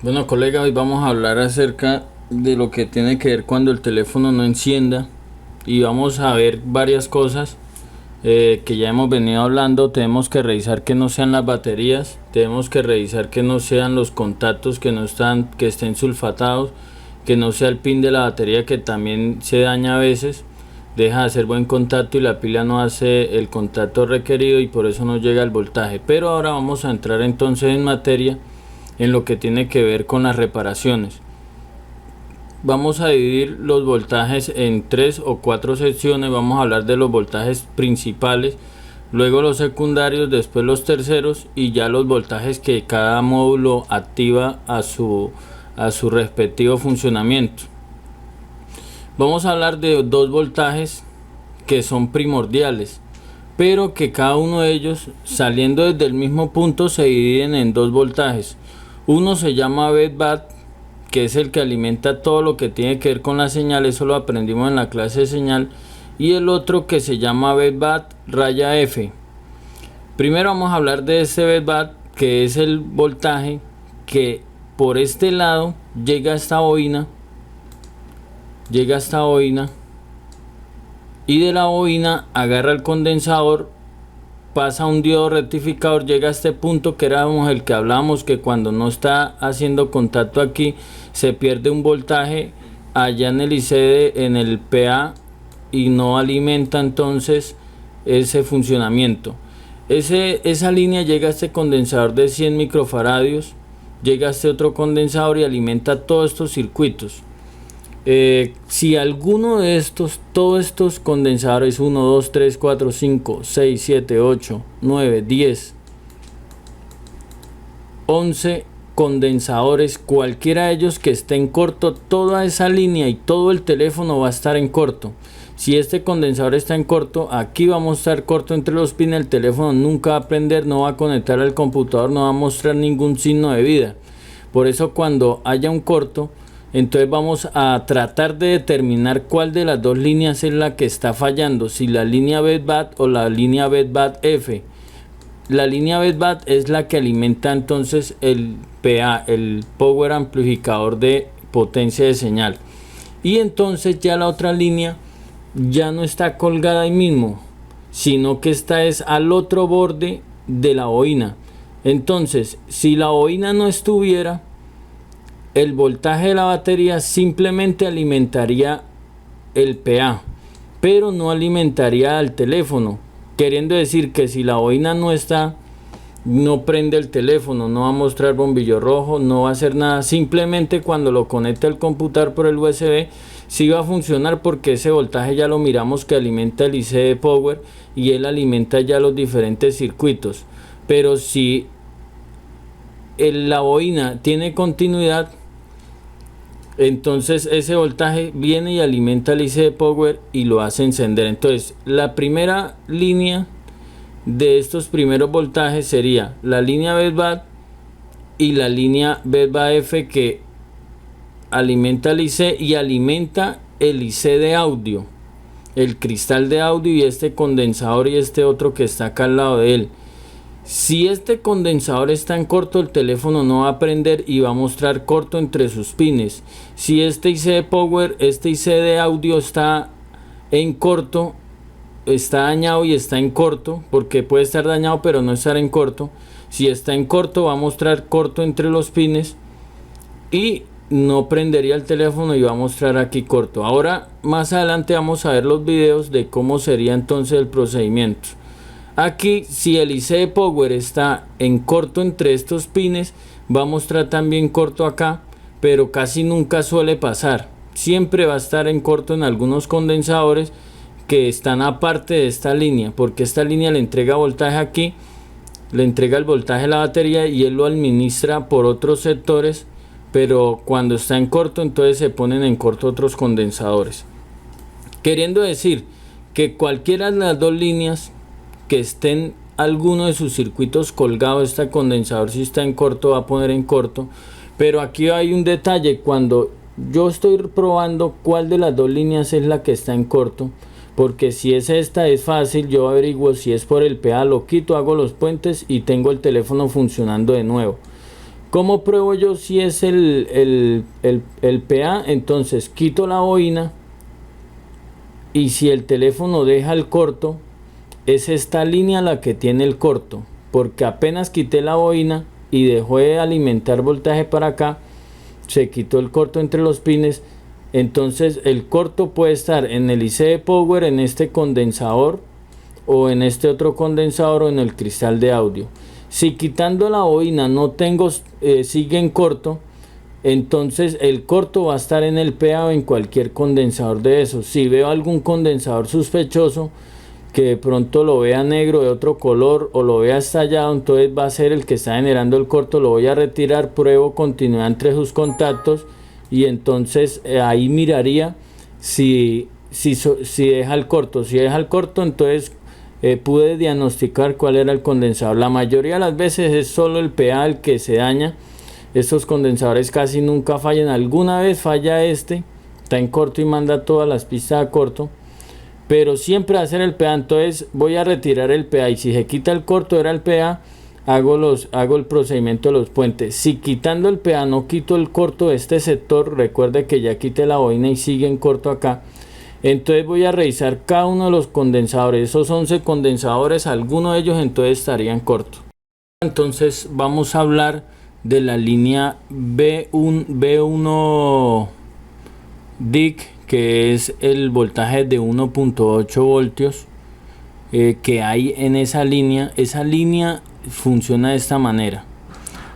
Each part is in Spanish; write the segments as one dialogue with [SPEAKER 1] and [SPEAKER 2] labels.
[SPEAKER 1] Bueno, colega, hoy vamos a hablar acerca de lo que tiene que ver cuando el teléfono no encienda y vamos a ver varias cosas que ya hemos venido hablando. Tenemos que revisar que no sean las baterías, tenemos que revisar que no sean los contactos que estén sulfatados, que no sea el pin de la batería que también se daña a veces, deja de hacer buen contacto y la pila no hace el contacto requerido y por eso no llega el voltaje. Pero ahora vamos a entrar entonces en materia en lo que tiene que ver con las reparaciones. Vamos a dividir los voltajes en 3 o 4 secciones. Vamos a hablar de los voltajes principales, luego los secundarios, después los terceros y ya los voltajes que cada módulo activa a su respectivo funcionamiento. Vamos a hablar de dos voltajes que son primordiales, pero que cada uno de ellos, saliendo desde el mismo punto, se dividen en dos voltajes. Uno se llama VBAT, que es el que alimenta todo lo que tiene que ver con la señal, eso lo aprendimos en la clase de señal, y el otro que se llama VBAT raya F. Primero vamos a hablar de este VBAT, que es el voltaje que por este lado llega a esta bobina, y de la bobina agarra el condensador, pasa un diodo rectificador, llega a este punto que éramos el que hablábamos, que cuando no está haciendo contacto aquí se pierde un voltaje allá en el ICD, en el PA, y no alimenta entonces ese funcionamiento. Esa línea llega a este condensador de 100 microfaradios, llega a este otro condensador y alimenta todos estos circuitos. Si alguno de todos estos condensadores, 1, 2, 3, 4, 5, 6, 7, 8, 9, 10, 11 condensadores, cualquiera de ellos que esté en corto, toda esa línea y todo el teléfono va a estar en corto. Si este condensador está en corto, aquí vamos a estar corto entre los pines, el teléfono nunca va a prender, no va a conectar al computador, no va a mostrar ningún signo de vida. Por eso cuando haya un corto, entonces vamos a tratar de determinar cuál de las dos líneas es la que está fallando, si la línea VBAT o la línea VBAT F. La línea VBAT es la que alimenta entonces el PA, el Power Amplificador de potencia de señal. Y entonces ya la otra línea ya no está colgada ahí mismo, sino que esta es al otro borde de la bobina. Entonces, si la bobina no estuviera, el voltaje de la batería simplemente alimentaría el PA, pero no alimentaría al teléfono, queriendo decir que si la bobina no está, no prende el teléfono, no va a mostrar bombillo rojo, no va a hacer nada. Simplemente cuando lo conecte al computador por el USB sí va a funcionar, porque ese voltaje ya lo miramos que alimenta el IC de Power y él alimenta ya los diferentes circuitos. Pero si la bobina tiene continuidad, entonces ese voltaje viene y alimenta el IC de Power y lo hace encender. Entonces la primera línea de estos primeros voltajes sería la línea VBAT y la línea VBAF, que alimenta el IC y alimenta el IC de audio, el cristal de audio, y este condensador y este otro que está acá al lado de él. Si este condensador está en corto, el teléfono no va a prender y va a mostrar corto entre sus pines. Si este IC de Power, este IC de audio está en corto, está dañado y está en corto, porque puede estar dañado pero no estar en corto. Si está en corto, va a mostrar corto entre los pines y no prendería el teléfono y va a mostrar aquí corto. Ahora más adelante vamos a ver los videos de cómo sería entonces el procedimiento. Aquí, si el IC de Power está en corto entre estos pines, va a mostrar también corto acá, pero casi nunca suele pasar. Siempre va a estar en corto en algunos condensadores que están aparte de esta línea, porque esta línea le entrega voltaje aquí, le entrega el voltaje a la batería y él lo administra por otros sectores, pero cuando está en corto, entonces se ponen en corto otros condensadores. Queriendo decir que cualquiera de las dos líneas que estén alguno de sus circuitos colgado, este condensador si está en corto va a poner en corto. Pero aquí hay un detalle: cuando yo estoy probando cuál de las dos líneas es la que está en corto, porque si es esta es fácil, yo averiguo si es por el PA, lo quito, hago los puentes y tengo el teléfono funcionando de nuevo. ¿Cómo pruebo yo si es el PA? Entonces quito la boina y si el teléfono deja el corto, es esta línea la que tiene el corto, porque apenas quité la boina y dejó de alimentar voltaje para acá, se quitó el corto entre los pines. Entonces el corto puede estar en el IC Power, en este condensador, o en este otro condensador, o en el cristal de audio. Si quitando la boina no tengo, sigue en corto, entonces el corto va a estar en el PA o en cualquier condensador de esos. Si veo algún condensador sospechoso, que de pronto lo vea negro de otro color o lo vea estallado, entonces va a ser el que está generando el corto. Lo voy a retirar, pruebo continuidad entre sus contactos y entonces ahí miraría si deja el corto. Si deja el corto, entonces pude diagnosticar cuál era el condensador. La mayoría de las veces es solo el PA el que se daña. Estos condensadores casi nunca fallan. Alguna vez falla este, está en corto y manda todas las pistas a corto, pero siempre hacer el PA. Entonces voy a retirar el PA y si se quita el corto, era el PA, hago el procedimiento de los puentes. Si quitando el PA no quito el corto de este sector, recuerde que ya quité la boina y sigue en corto acá, entonces voy a revisar cada uno de los condensadores. Esos 11 condensadores, alguno de ellos entonces estaría en corto. Entonces vamos a hablar de la línea B1 DIC, que es el voltaje de 1.8 voltios que hay en esa línea. Esa línea funciona de esta manera.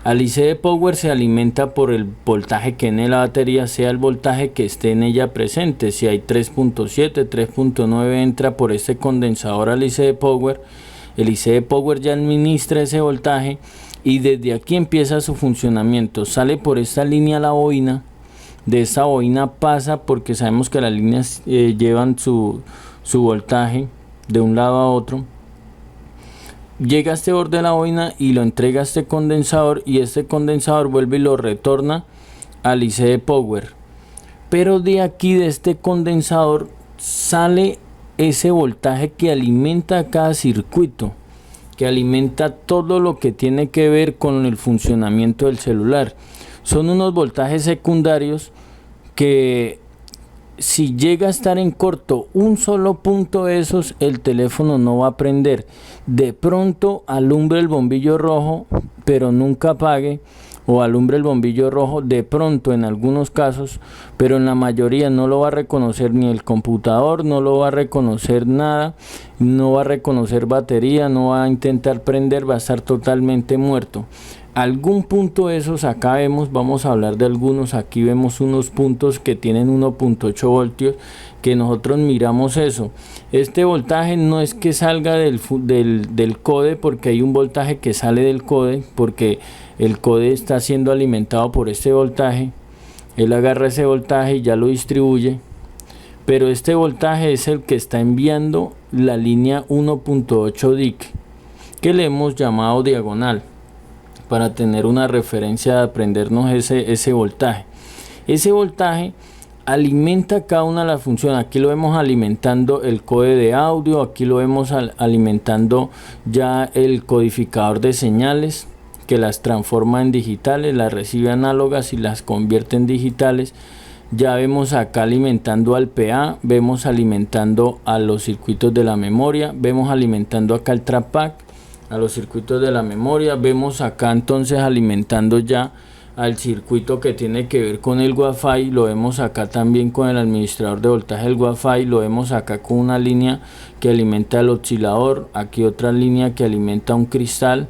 [SPEAKER 1] Al IC Power se alimenta por el voltaje que en la batería sea el voltaje que esté en ella presente. Si hay 3.7, 3.9 entra por este condensador al IC Power. El IC Power ya administra ese voltaje y desde aquí empieza su funcionamiento. Sale por esta línea la boina. De esta boina pasa, porque sabemos que las líneas llevan su voltaje de un lado a otro. Llega a este borde de la boina y lo entrega a este condensador, y este condensador vuelve y lo retorna al IC Power. Pero de aquí, de este condensador, sale ese voltaje que alimenta cada circuito, que alimenta todo lo que tiene que ver con el funcionamiento del celular. Son unos voltajes secundarios que si llega a estar en corto un solo punto de esos, el teléfono no va a prender. De pronto alumbre el bombillo rojo, pero nunca apague, o alumbre el bombillo rojo de pronto en algunos casos, pero en la mayoría no lo va a reconocer ni el computador, no lo va a reconocer nada, no va a reconocer batería, no va a intentar prender, va a estar totalmente muerto. Algún punto de esos acá vemos, vamos a hablar de algunos. Aquí vemos unos puntos que tienen 1.8 voltios, que nosotros miramos eso. Este voltaje no es que salga del code, porque hay un voltaje que sale del code, porque el code está siendo alimentado por este voltaje. Él agarra ese voltaje y ya lo distribuye, pero este voltaje es el que está enviando la línea 1.8 DIC, que le hemos llamado diagonal, para tener una referencia de aprendernos ese voltaje. Ese voltaje alimenta cada una de las funciones. Aquí lo vemos alimentando el code de audio, aquí lo vemos alimentando ya el codificador de señales, que las transforma en digitales, las recibe análogas y las convierte en digitales. Ya vemos acá alimentando al PA, vemos alimentando a los circuitos de la memoria, vemos alimentando acá el TrapPack, a los circuitos de la memoria. Vemos acá entonces alimentando ya al circuito que tiene que ver con el Wi-Fi. Lo vemos acá también con el administrador de voltaje del Wi-Fi. Lo vemos acá con una línea que alimenta el oscilador, aquí otra línea que alimenta un cristal.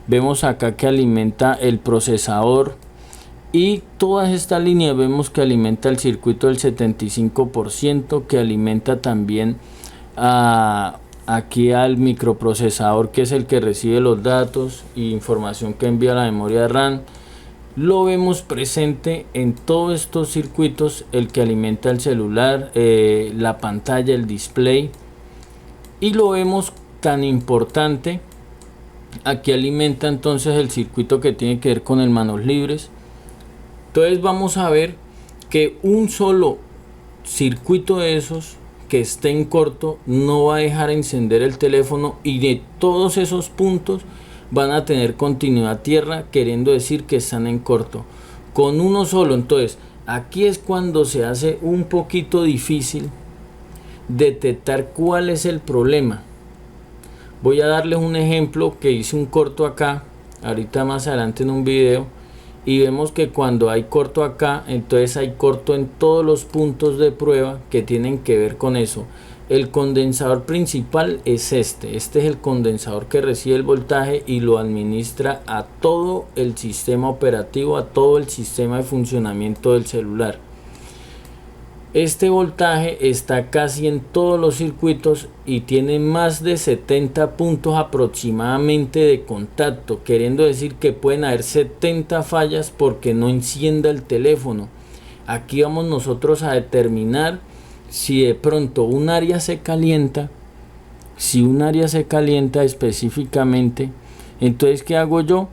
[SPEAKER 1] Vemos acá que alimenta el procesador, y todas estas líneas vemos que alimenta el circuito del 75%, que alimenta también aquí al microprocesador, que es el que recibe los datos e información que envía a la memoria RAM. Lo vemos presente en todos estos circuitos, el que alimenta el celular, la pantalla, el display, y lo vemos tan importante. Aquí alimenta entonces el circuito que tiene que ver con el manos libres. Entonces vamos a ver que un solo circuito de esos que esté en corto no va a dejar encender el teléfono, y de todos esos puntos van a tener continuidad a tierra, queriendo decir que están en corto. Con uno solo, entonces, aquí es cuando se hace un poquito difícil detectar cuál es el problema. Voy a darles un ejemplo que hice un corto acá, ahorita más adelante en un video, y vemos que cuando hay corto acá, entonces hay corto en todos los puntos de prueba que tienen que ver con eso. El condensador principal es este es el condensador que recibe el voltaje y lo administra a todo el sistema operativo, a todo el sistema de funcionamiento del celular. Este voltaje está casi en todos los circuitos y tiene más de 70 puntos aproximadamente de contacto, queriendo decir que pueden haber 70 fallas porque no encienda el teléfono. Aquí vamos nosotros a determinar si de pronto un área se calienta. Si un área se calienta específicamente, entonces ¿qué hago yo?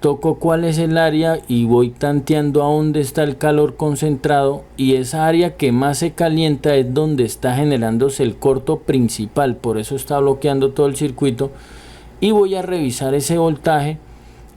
[SPEAKER 1] Toco cuál es el área y voy tanteando a dónde está el calor concentrado, y esa área que más se calienta es donde está generándose el corto principal, por eso está bloqueando todo el circuito, y voy a revisar ese voltaje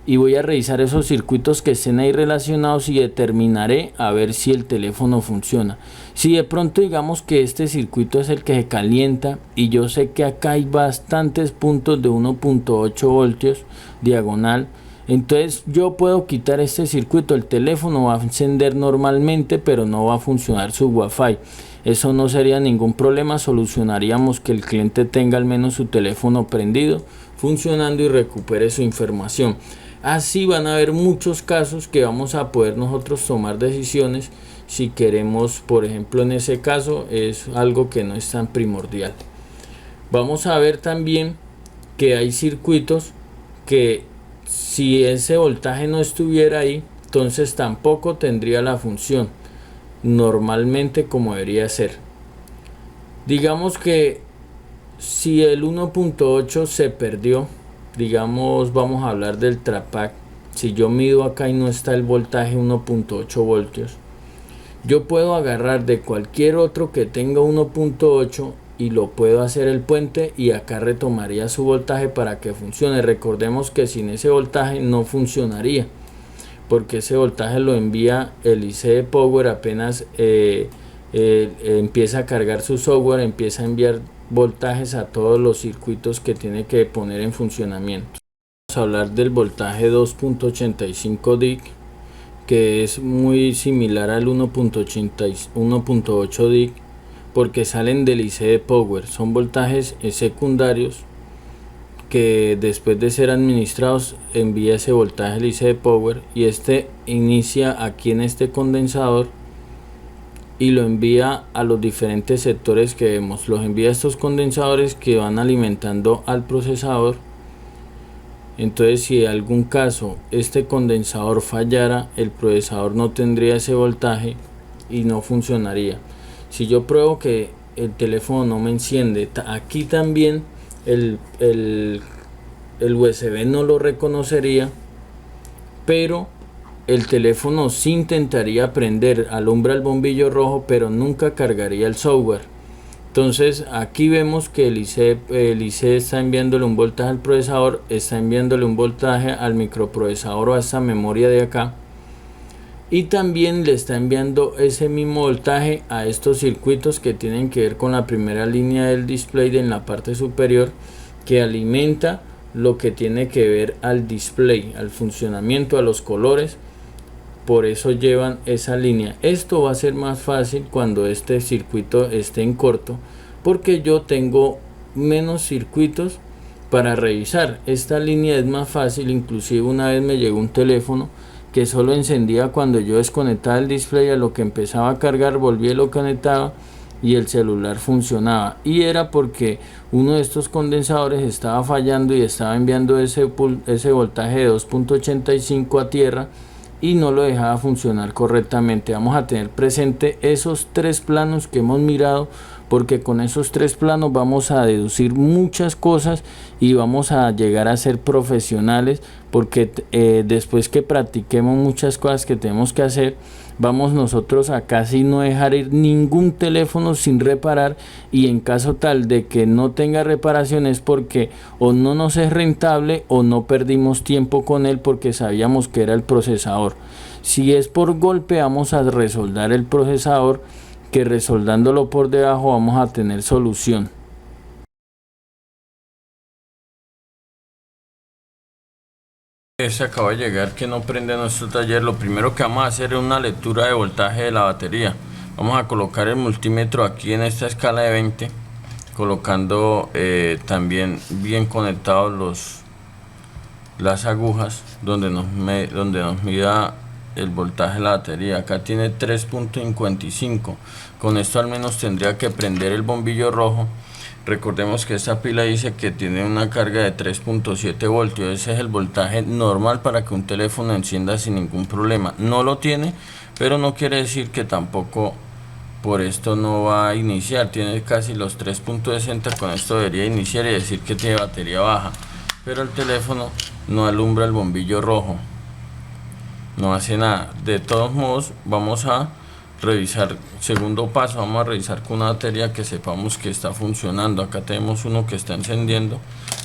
[SPEAKER 1] y voy a revisar esos circuitos que estén ahí relacionados y determinaré a ver si el teléfono funciona. Si de pronto digamos que este circuito es el que se calienta y yo sé que acá hay bastantes puntos de 1.8 voltios diagonal, entonces yo puedo quitar este circuito, el teléfono va a encender normalmente pero no va a funcionar su Wi-Fi. Eso no sería ningún problema, solucionaríamos que el cliente tenga al menos su teléfono prendido, funcionando y recupere su información. Así van a haber muchos casos que vamos a poder nosotros tomar decisiones si queremos. Por ejemplo, en ese caso es algo que no es tan primordial. Vamos a ver también que hay circuitos que si ese voltaje no estuviera ahí, entonces tampoco tendría la función normalmente como debería ser. Digamos que si el 1.8 se perdió, digamos, vamos a hablar del trapac. Si yo mido acá y no está el voltaje 1.8 voltios, yo puedo agarrar de cualquier otro que tenga 1.8 y lo puedo hacer el puente, y acá retomaría su voltaje para que funcione. Recordemos que sin ese voltaje no funcionaría, porque ese voltaje lo envía el IC Power apenas empieza a cargar su software, empieza a enviar voltajes a todos los circuitos que tiene que poner en funcionamiento. Vamos a hablar del voltaje 2.85 DIC, que es muy similar al 1.8 DIC porque salen del IC Power. Son voltajes secundarios que después de ser administrados envía ese voltaje al IC Power, y este inicia aquí en este condensador y lo envía a los diferentes sectores que vemos. Los envía a estos condensadores que van alimentando al procesador. Entonces si en algún caso este condensador fallara, el procesador no tendría ese voltaje y no funcionaría. Si yo pruebo que el teléfono no me enciende, aquí también el USB no lo reconocería, pero el teléfono sí intentaría prender, alumbra el bombillo rojo, pero nunca cargaría el software. Entonces aquí vemos que el IC está enviándole un voltaje al procesador, está enviándole un voltaje al microprocesador o a esta memoria de acá, y también le está enviando ese mismo voltaje a estos circuitos que tienen que ver con la primera línea del display en la parte superior, que alimenta lo que tiene que ver al display, al funcionamiento, a los colores. Por eso llevan esa línea. Esto va a ser más fácil cuando este circuito esté en corto, porque yo tengo menos circuitos para revisar. Esta línea es más fácil. Inclusive una vez me llegó un teléfono que solo encendía cuando yo desconectaba el display, a lo que empezaba a cargar volvía y lo conectaba y el celular funcionaba, y era porque uno de estos condensadores estaba fallando y estaba enviando ese voltaje de 2.85 a tierra y no lo dejaba funcionar correctamente. Vamos a tener presente esos tres planos que hemos mirado, porque con esos tres planos vamos a deducir muchas cosas y vamos a llegar a ser profesionales, porque después que practiquemos muchas cosas que tenemos que hacer, vamos nosotros a casi no dejar ir ningún teléfono sin reparar, y en caso tal de que no tenga reparación es porque o no nos es rentable o no perdimos tiempo con él porque sabíamos que era el procesador. Si es por golpe, vamos a resoldar el procesador, que resoldándolo por debajo vamos a tener solución. Se acaba de llegar que no prende nuestro taller. Lo primero que vamos a hacer es una lectura de voltaje de la batería. Vamos a colocar el multímetro aquí en esta escala de 20, colocando también bien conectados las agujas donde nos mida el voltaje de la batería. Acá tiene 3.55. Con esto al menos tendría que prender el bombillo rojo. Recordemos que esta pila dice que tiene una carga de 3.7 voltios. Ese es el voltaje normal para que un teléfono encienda sin ningún problema. No lo tiene, pero no quiere decir que tampoco por esto no va a iniciar. Tiene casi los 3.60. Con esto debería iniciar y decir que tiene batería baja, pero el teléfono no alumbra el bombillo rojo, no hace nada. De todos modos, vamos a revisar. Segundo paso, vamos a revisar con una batería que sepamos que está funcionando. Acá tenemos uno que está encendiendo,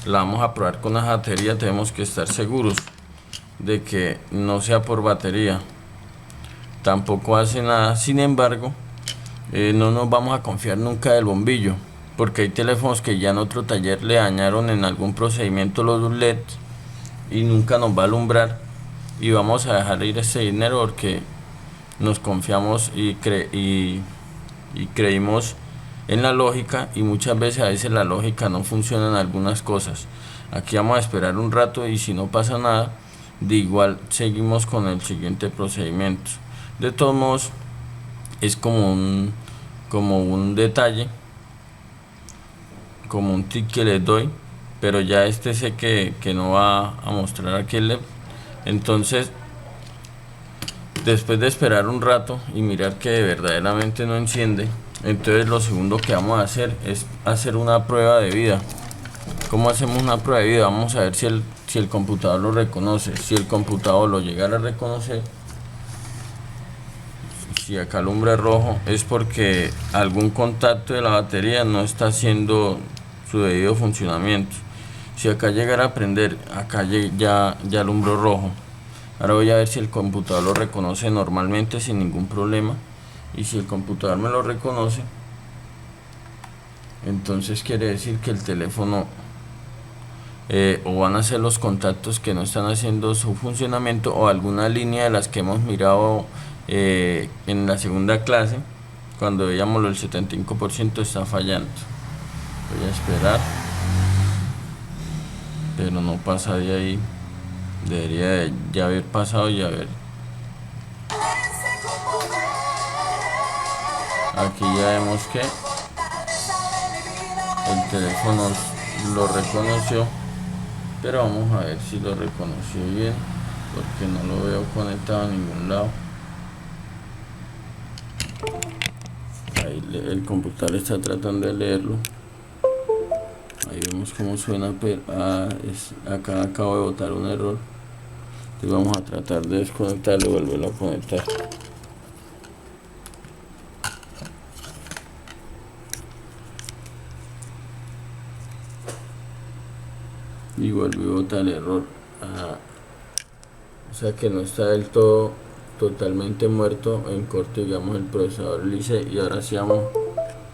[SPEAKER 1] la vamos a probar con la batería. Tenemos que estar seguros de que no sea por batería, tampoco hace nada. Sin embargo, no nos vamos a confiar nunca del bombillo, porque hay teléfonos que ya en otro taller le dañaron en algún procedimiento los LEDs y nunca nos va a alumbrar, y vamos a dejar ir ese dinero porque nos confiamos y creímos en la lógica, y muchas veces a veces la lógica no funciona en algunas cosas. Aquí vamos a esperar un rato y si no pasa nada, de igual seguimos con el siguiente procedimiento. De todos modos, es como un detalle, como un tip que les doy, pero ya sé que no va a mostrar aquí el LED. Entonces, después de esperar un rato y mirar que verdaderamente no enciende, entonces lo segundo que vamos a hacer es hacer una prueba de vida. ¿Cómo hacemos una prueba de vida? Vamos a ver si el computador lo reconoce. Si el computador lo llegara a reconocer, si acá alumbra rojo, es porque algún contacto de la batería no está haciendo su debido funcionamiento. Si acá llegara a prender, acá ya alumbró rojo. Ahora voy a ver si el computador lo reconoce normalmente sin ningún problema, y si el computador me lo reconoce, entonces quiere decir que el teléfono o van a ser los contactos que no están haciendo su funcionamiento, o alguna línea de las que hemos mirado en la segunda clase cuando veíamos el 75% está fallando. Voy a esperar, pero no pasa de ahí. Debería de ya haber pasado y haber. Aquí ya vemos que el teléfono lo reconoció, pero vamos a ver si lo reconoció bien, porque no lo veo conectado a ningún lado. Ahí el computador está tratando de leerlo. Ahí vemos cómo suena, pero acá acabo de botar un error. Entonces vamos a tratar de desconectarlo y volverlo a conectar. Y volví a botar el error. O sea que no está del todo totalmente muerto en corto, digamos, el procesador lice. Y ahora sí vamos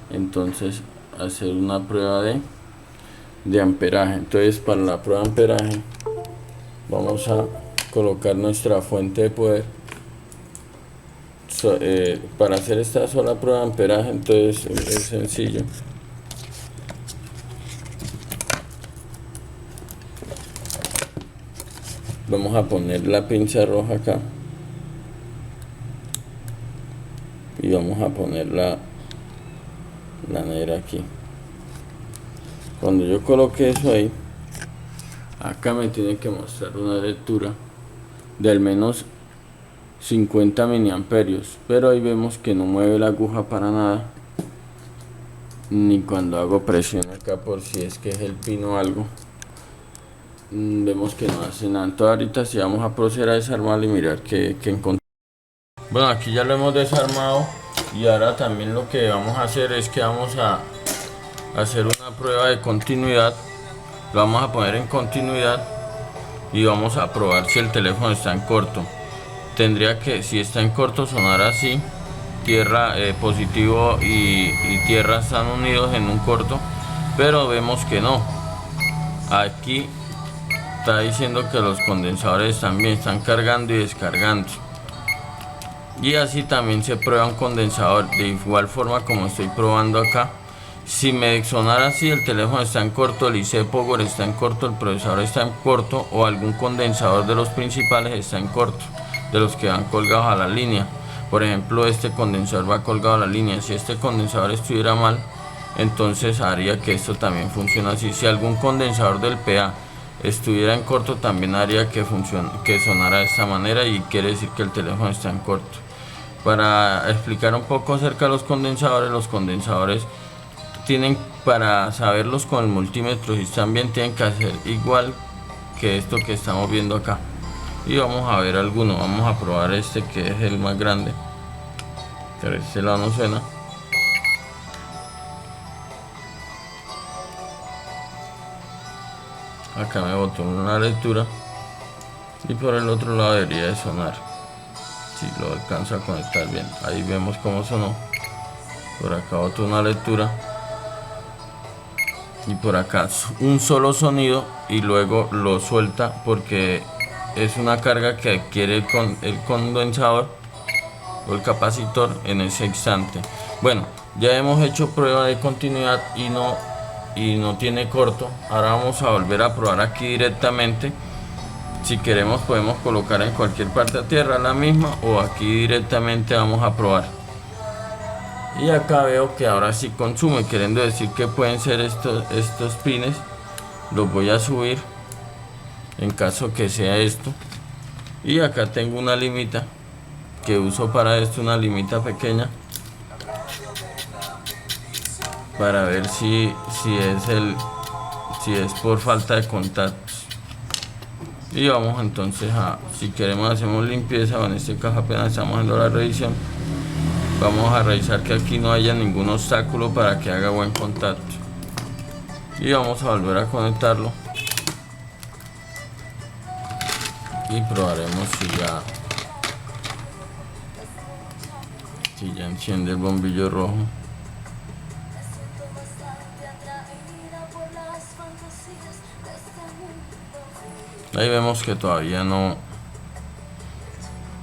[SPEAKER 1] entonces a hacer una prueba de amperaje. Entonces, para la prueba de amperaje vamos a colocar nuestra fuente de poder. Para hacer esta sola prueba de amperaje, entonces es sencillo. Vamos a poner la pinza roja acá y vamos a poner la negra aquí. Cuando yo coloque eso ahí, acá me tiene que mostrar una lectura de al menos 50 miliamperios, pero ahí vemos que no mueve la aguja para nada, ni cuando hago presión acá por si es que es el pin o algo, vemos que no hace nada. Entonces ahorita sí vamos a proceder a desarmarlo y mirar que encontramos. Bueno, aquí ya lo hemos desarmado y ahora también lo que vamos a hacer es que vamos a hacer una prueba de continuidad. Lo vamos a poner en continuidad y vamos a probar si el teléfono está en corto. Tendría que, si está en corto, sonar así. Tierra, positivo y tierra están unidos en un corto, pero vemos que no. Aquí está diciendo que los condensadores también están cargando y descargando. Y así también se prueba un condensador de igual forma como estoy probando acá. Si me sonara así, el teléfono está en corto, el IC Power está en corto, el procesador está en corto o algún condensador de los principales está en corto, de los que van colgados a la línea. Por ejemplo, este condensador va colgado a la línea. Si este condensador estuviera mal, entonces haría que esto también funcione así. Si algún condensador del PA estuviera en corto, también haría que sonara de esta manera, y quiere decir que el teléfono está en corto. Para explicar un poco acerca de los condensadores tienen, para saberlos con el multímetro si están bien, tienen que hacer igual que esto que estamos viendo acá. Y vamos a ver alguno, vamos a probar este que es el más grande, pero este lado no suena. Acá me botó una lectura y por el otro lado debería de sonar, si lo alcanzo a conectar bien. Ahí vemos cómo sonó. Por acá botó una lectura y por acá un solo sonido y luego lo suelta porque es una carga que adquiere el condensador o el capacitor en ese instante. Bueno, ya hemos hecho prueba de continuidad y no tiene corto. Ahora vamos a volver a probar aquí directamente. Si queremos podemos colocar en cualquier parte de tierra la misma, o aquí directamente vamos a probar. Y acá veo que ahora sí consume, queriendo decir que pueden ser estos pines. Los voy a subir en caso que sea esto. Y acá tengo una limita que uso para esto, una limita pequeña, para ver si es por falta de contactos. Y vamos entonces si queremos hacemos limpieza, o en este caso apenas estamos haciendo la revisión, vamos a revisar que aquí no haya ningún obstáculo para que haga buen contacto. Y vamos a volver a conectarlo y probaremos si ya enciende el bombillo rojo. Ahí vemos que todavía no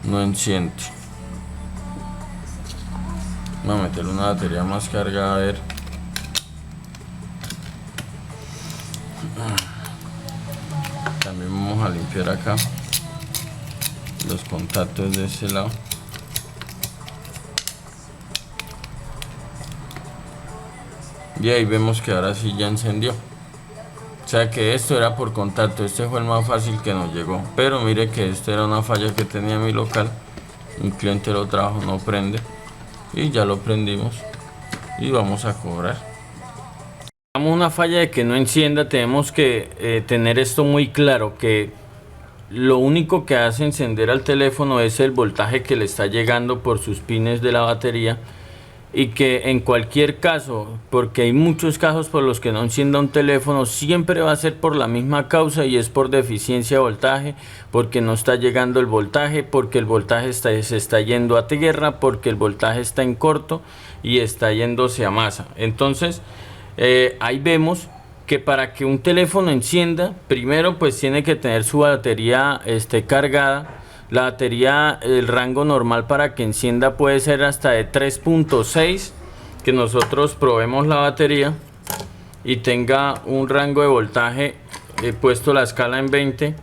[SPEAKER 1] enciende. Vamos a meter una batería más cargada, a ver. También vamos a limpiar acá los contactos de este lado. Y ahí vemos que ahora sí ya encendió. O sea que esto era por contacto. Este fue el más fácil que nos llegó. Pero mire que esto era una falla que tenía mi local. Un cliente lo trajo, no prende. Y ya lo prendimos. Y vamos a cobrar. Tenemos una falla de que no encienda. Tenemos que tener esto muy claro, que lo único que hace encender al teléfono es el voltaje que le está llegando por sus pines de la batería. Y que en cualquier caso, porque hay muchos casos por los que no encienda un teléfono, siempre va a ser por la misma causa, y es por deficiencia de voltaje, porque no está llegando el voltaje, porque el voltaje se está yendo a tierra, porque el voltaje está en corto y está yéndose a masa. Entonces ahí vemos que para que un teléfono encienda, primero pues tiene que tener su batería cargada. La batería, el rango normal para que encienda puede ser hasta de 3.6, que nosotros probemos la batería y tenga un rango de voltaje. He puesto la escala en 20.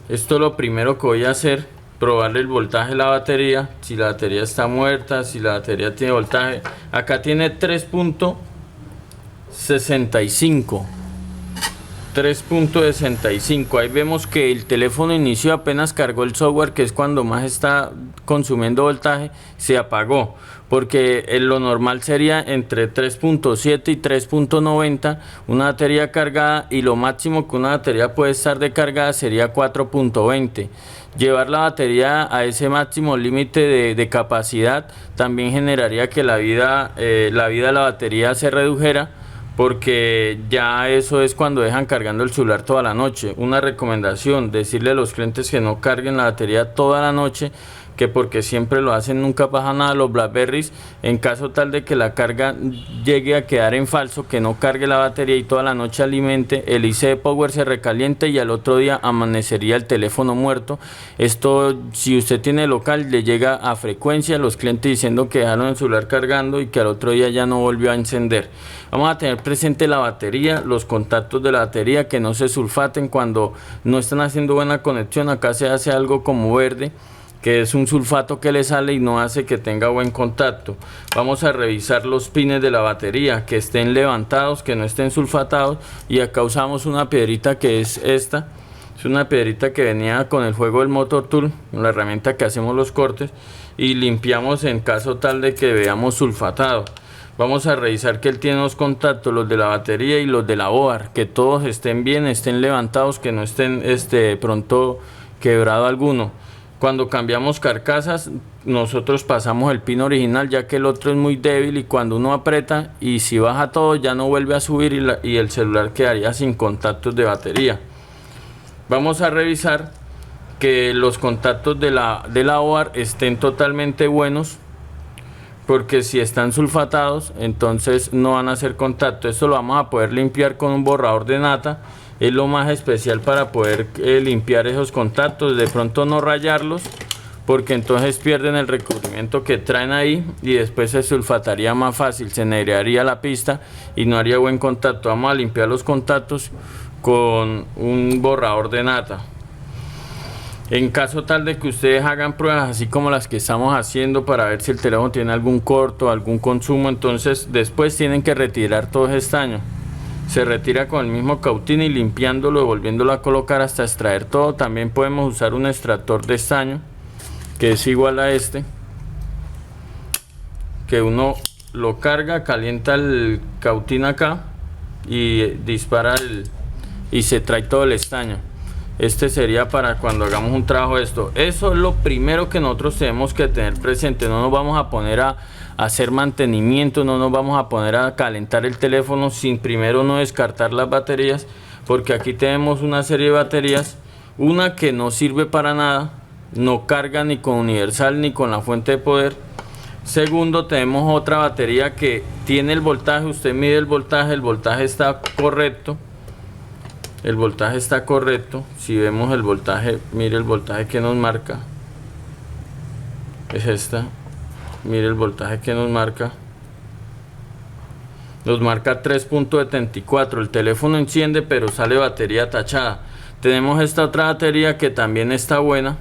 [SPEAKER 1] Esto es lo primero que voy a hacer, probarle el voltaje de la batería, si la batería está muerta, si la batería tiene voltaje. Acá tiene 3.65. 3.65. Ahí vemos que el teléfono inició, apenas cargó el software, que es cuando más está consumiendo voltaje, se apagó, porque lo normal sería entre 3.7 y 3.90 una batería cargada, y lo máximo que una batería puede estar de cargada sería 4.20. Llevar la batería a ese máximo límite de capacidad también generaría que la vida de la batería se redujera, porque ya eso es cuando dejan cargando el celular toda la noche. Una recomendación: decirle a los clientes que no carguen la batería toda la noche, que porque siempre lo hacen, nunca pasa nada. Los BlackBerrys, en caso tal de que la carga llegue a quedar en falso, que no cargue la batería y toda la noche alimente, el IC Power se recaliente y al otro día amanecería el teléfono muerto. Esto, si usted tiene local, le llega a frecuencia a los clientes diciendo que dejaron el celular cargando y que al otro día ya no volvió a encender. Vamos a tener presente la batería, los contactos de la batería, que no se sulfaten cuando no están haciendo buena conexión. Acá se hace algo como verde, que es un sulfato que le sale y no hace que tenga buen contacto. Vamos a revisar los pines de la batería, que estén levantados, que no estén sulfatados, y acá usamos una piedrita que es esta. Es una piedrita que venía con el juego del Motor Tool, la herramienta que hacemos los cortes, y limpiamos en caso tal de que veamos sulfatado. Vamos a revisar que él tiene los contactos, los de la batería y los de la OAR, que todos estén bien, estén levantados, que no estén pronto quebrado alguno. Cuando cambiamos carcasas, nosotros pasamos el pin original, ya que el otro es muy débil, y cuando uno aprieta y si baja todo ya no vuelve a subir, y el celular quedaría sin contactos de batería. Vamos a revisar que los contactos de la OAR estén totalmente buenos, porque si están sulfatados entonces no van a hacer contacto. Esto lo vamos a poder limpiar con un borrador de nata. Es lo más especial para poder limpiar esos contactos. De pronto no rayarlos, porque entonces pierden el recubrimiento que traen ahí y después se sulfataría más fácil, se negrearía la pista y no haría buen contacto. Vamos a limpiar los contactos con un borrador de nata. En caso tal de que ustedes hagan pruebas así como las que estamos haciendo para ver si el teléfono tiene algún corto, algún consumo, entonces después tienen que retirar todo ese estaño. Se retira con el mismo cautín y limpiándolo y volviéndolo a colocar hasta extraer todo. También podemos usar un extractor de estaño, que es igual a este, que uno lo carga, calienta el cautín acá y dispara y se trae todo el estaño. Este sería para cuando hagamos un trabajo de esto. Eso es lo primero que nosotros tenemos que tener presente. No nos vamos a poner a hacer mantenimiento, no nos vamos a poner a calentar el teléfono sin primero no descartar las baterías, porque aquí tenemos una serie de baterías, una que no sirve para nada, no carga ni con universal ni con la fuente de poder. Segundo, tenemos otra batería que tiene el voltaje, usted mide el voltaje está correcto. El voltaje está correcto. Si vemos el voltaje, mire el voltaje que nos marca. Es esta. Mire el voltaje que nos marca. Nos marca 3.74. El teléfono enciende, pero sale batería tachada. Tenemos esta otra batería que también está buena.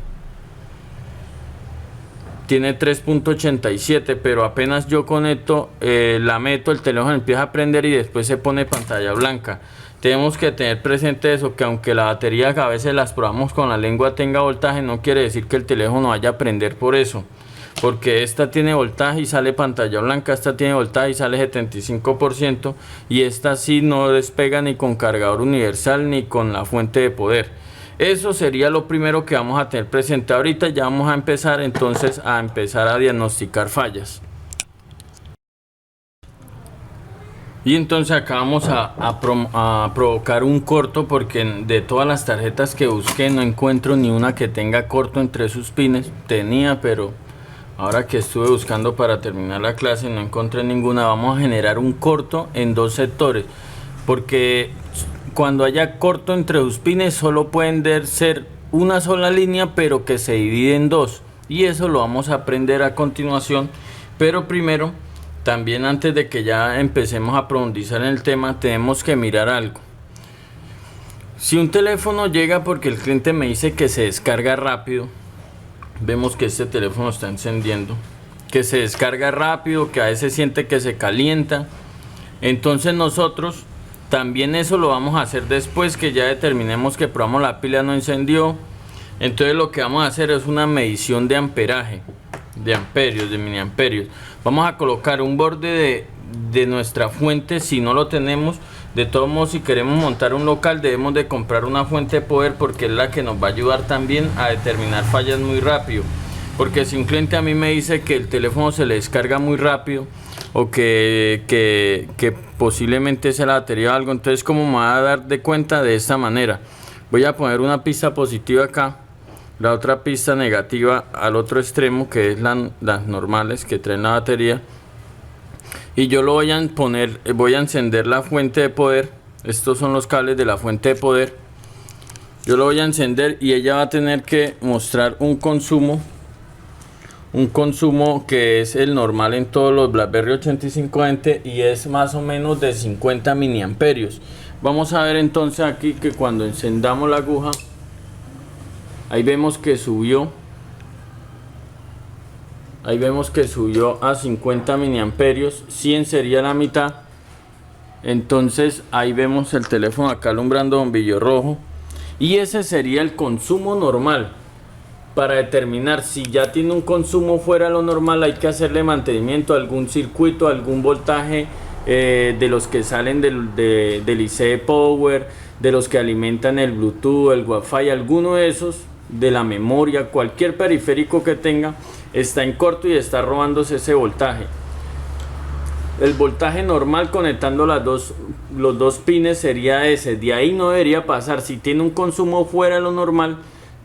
[SPEAKER 1] Tiene 3.87, pero apenas yo conecto, la meto, el teléfono empieza a prender y después se pone pantalla blanca. Tenemos que tener presente eso, que aunque la batería que a veces las probamos con la lengua tenga voltaje, no quiere decir que el teléfono vaya a prender por eso. Porque esta tiene voltaje y sale pantalla blanca, esta tiene voltaje y sale 75%, y esta sí no despega ni con cargador universal ni con la fuente de poder. Eso sería lo primero que vamos a tener presente. Ahorita ya vamos a empezar entonces a diagnosticar fallas. Y entonces acá vamos a provocar un corto, porque de todas las tarjetas que busqué no encuentro ni una que tenga corto entre sus pines. Tenía, pero ahora que estuve buscando para terminar la clase no encontré ninguna. Vamos a generar un corto en dos sectores, porque cuando haya corto entre sus pines solo pueden ser una sola línea, pero que se divide en dos, y eso lo vamos a aprender a continuación. Pero primero, también antes de que ya empecemos a profundizar en el tema, tenemos que mirar algo. Si un teléfono llega porque el cliente me dice que se descarga rápido, vemos que este teléfono está encendiendo, que se descarga rápido, que a veces siente que se calienta, entonces nosotros también eso lo vamos a hacer después que ya determinemos que probamos la pila no encendió, Entonces lo que vamos a hacer es una medición de amperaje, de amperios, de miliamperios. Vamos a colocar un borde de nuestra fuente. Si no lo tenemos, de todos modos, si queremos montar un local, debemos de comprar una fuente de poder, porque es la que nos va a ayudar también a determinar fallas muy rápido. Porque si un cliente a mí me dice que el teléfono se le descarga muy rápido, o que posiblemente sea la batería o algo, entonces ¿cómo me va a dar de cuenta? De esta manera. Voy a poner una pista positiva acá, la otra pista negativa al otro extremo, que es las normales que traen la batería, y yo lo voy a poner, voy a encender la fuente de poder. Estos son los cables de la fuente de poder. Yo lo voy a encender y ella va a tener que mostrar un consumo que es el normal en todos los BlackBerry 8520, y es más o menos de 50 miliamperios. Vamos a ver entonces aquí que cuando encendamos la aguja, ahí vemos que subió a 50 miliamperios. 100 sería la mitad. Entonces ahí vemos el teléfono acá alumbrando bombillo rojo, y ese sería el consumo normal. Para determinar si ya tiene un consumo fuera de lo normal, hay que hacerle mantenimiento a algún circuito, algún voltaje de los que salen del IC Power, de los que alimentan el Bluetooth, el Wi-Fi, alguno de esos, de la memoria, cualquier periférico que tenga, está en corto y está robándose ese voltaje. El voltaje normal conectando los dos pines sería ese, de ahí no debería pasar. Si tiene un consumo fuera de lo normal,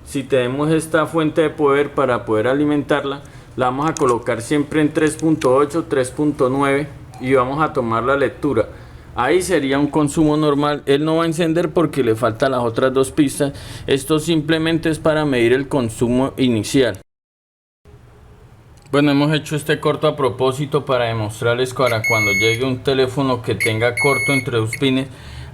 [SPEAKER 1] si tenemos esta fuente de poder para poder alimentarla, la vamos a colocar siempre en 3.8, 3.9 y vamos a tomar la lectura. Ahí sería un consumo normal. Él no va a encender porque le faltan las otras dos pistas. Esto simplemente es para medir el consumo inicial. Bueno, hemos hecho este corto a propósito para demostrarles para cuando llegue un teléfono que tenga corto entre dos pines.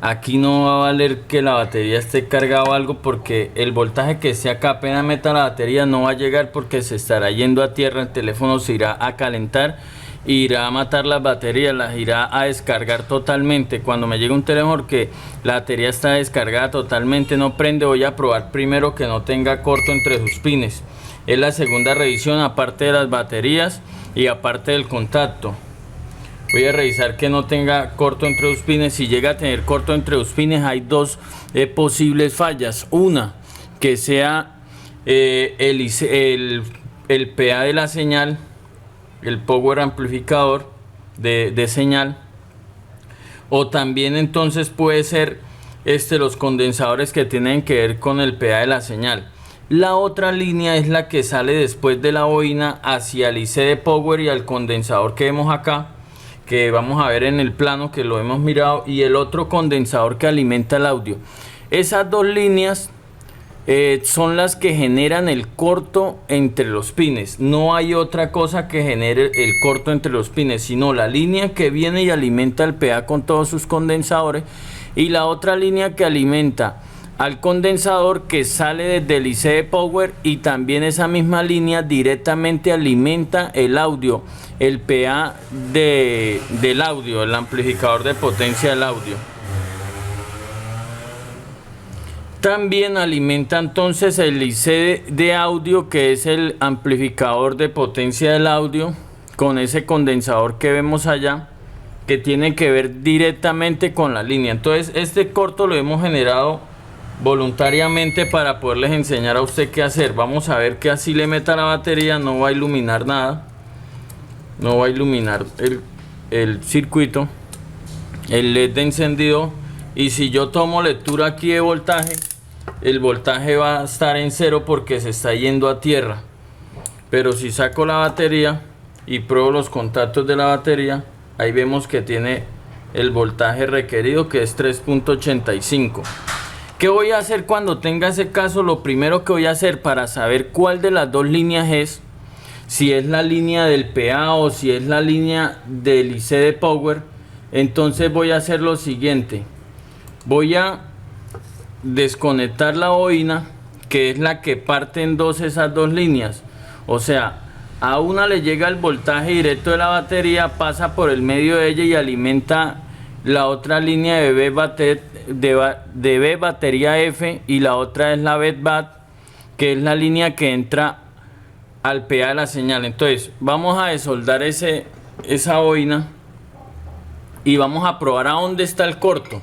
[SPEAKER 1] Aquí no va a valer que la batería esté cargada o algo, porque el voltaje que esté acá apenas meta la batería no va a llegar, porque se estará yendo a tierra, el teléfono se irá a calentar, irá a matar las baterías, las irá a descargar totalmente. Cuando me llegue un teléfono que la batería está descargada totalmente, no prende, voy a probar primero que no tenga corto entre sus pines. Es la segunda revisión, aparte de las baterías y aparte del contacto. Voy a revisar que no tenga corto entre los pines. Si llega a tener corto entre los pines, hay dos posibles fallas. Una, que sea el PA de la señal, el power amplificador de señal. O también entonces puede ser los condensadores que tienen que ver con el PA de la señal. La otra línea es la que sale después de la bobina hacia el IC de power y al condensador que vemos acá, que vamos a ver en el plano que lo hemos mirado, y el otro condensador que alimenta el audio. Esas dos líneas son las que generan el corto entre los pines. No hay otra cosa que genere el corto entre los pines, sino la línea que viene y alimenta el PA con todos sus condensadores, y la otra línea que alimenta al condensador que sale desde el IC de power, y también esa misma línea directamente alimenta el audio, el PA del audio, el amplificador de potencia del audio. También alimenta entonces el IC de audio, que es el amplificador de potencia del audio, con ese condensador que vemos allá, que tiene que ver directamente con la línea. Entonces este corto lo hemos generado voluntariamente para poderles enseñar a usted qué hacer. Vamos a ver que así le meta la batería, no va a iluminar nada, no va a iluminar el circuito, el LED de encendido. Y si yo tomo lectura aquí de voltaje, el voltaje va a estar en cero porque se está yendo a tierra. Pero si saco la batería y pruebo los contactos de la batería, ahí vemos que tiene el voltaje requerido, que es 3.85. ¿Qué voy a hacer cuando tenga ese caso? Lo primero que voy a hacer para saber cuál de las dos líneas es, si es la línea del PA o si es la línea del IC de power, entonces voy a hacer lo siguiente. Voy a desconectar la bobina, que es la que parte en dos esas dos líneas. O sea, a una le llega el voltaje directo de la batería, pasa por el medio de ella y alimenta la otra línea de B batería F, y la otra es la BET-BAT, que es la línea que entra al PA de la señal. Entonces vamos a desoldar esa boina y vamos a probar a dónde está el corto.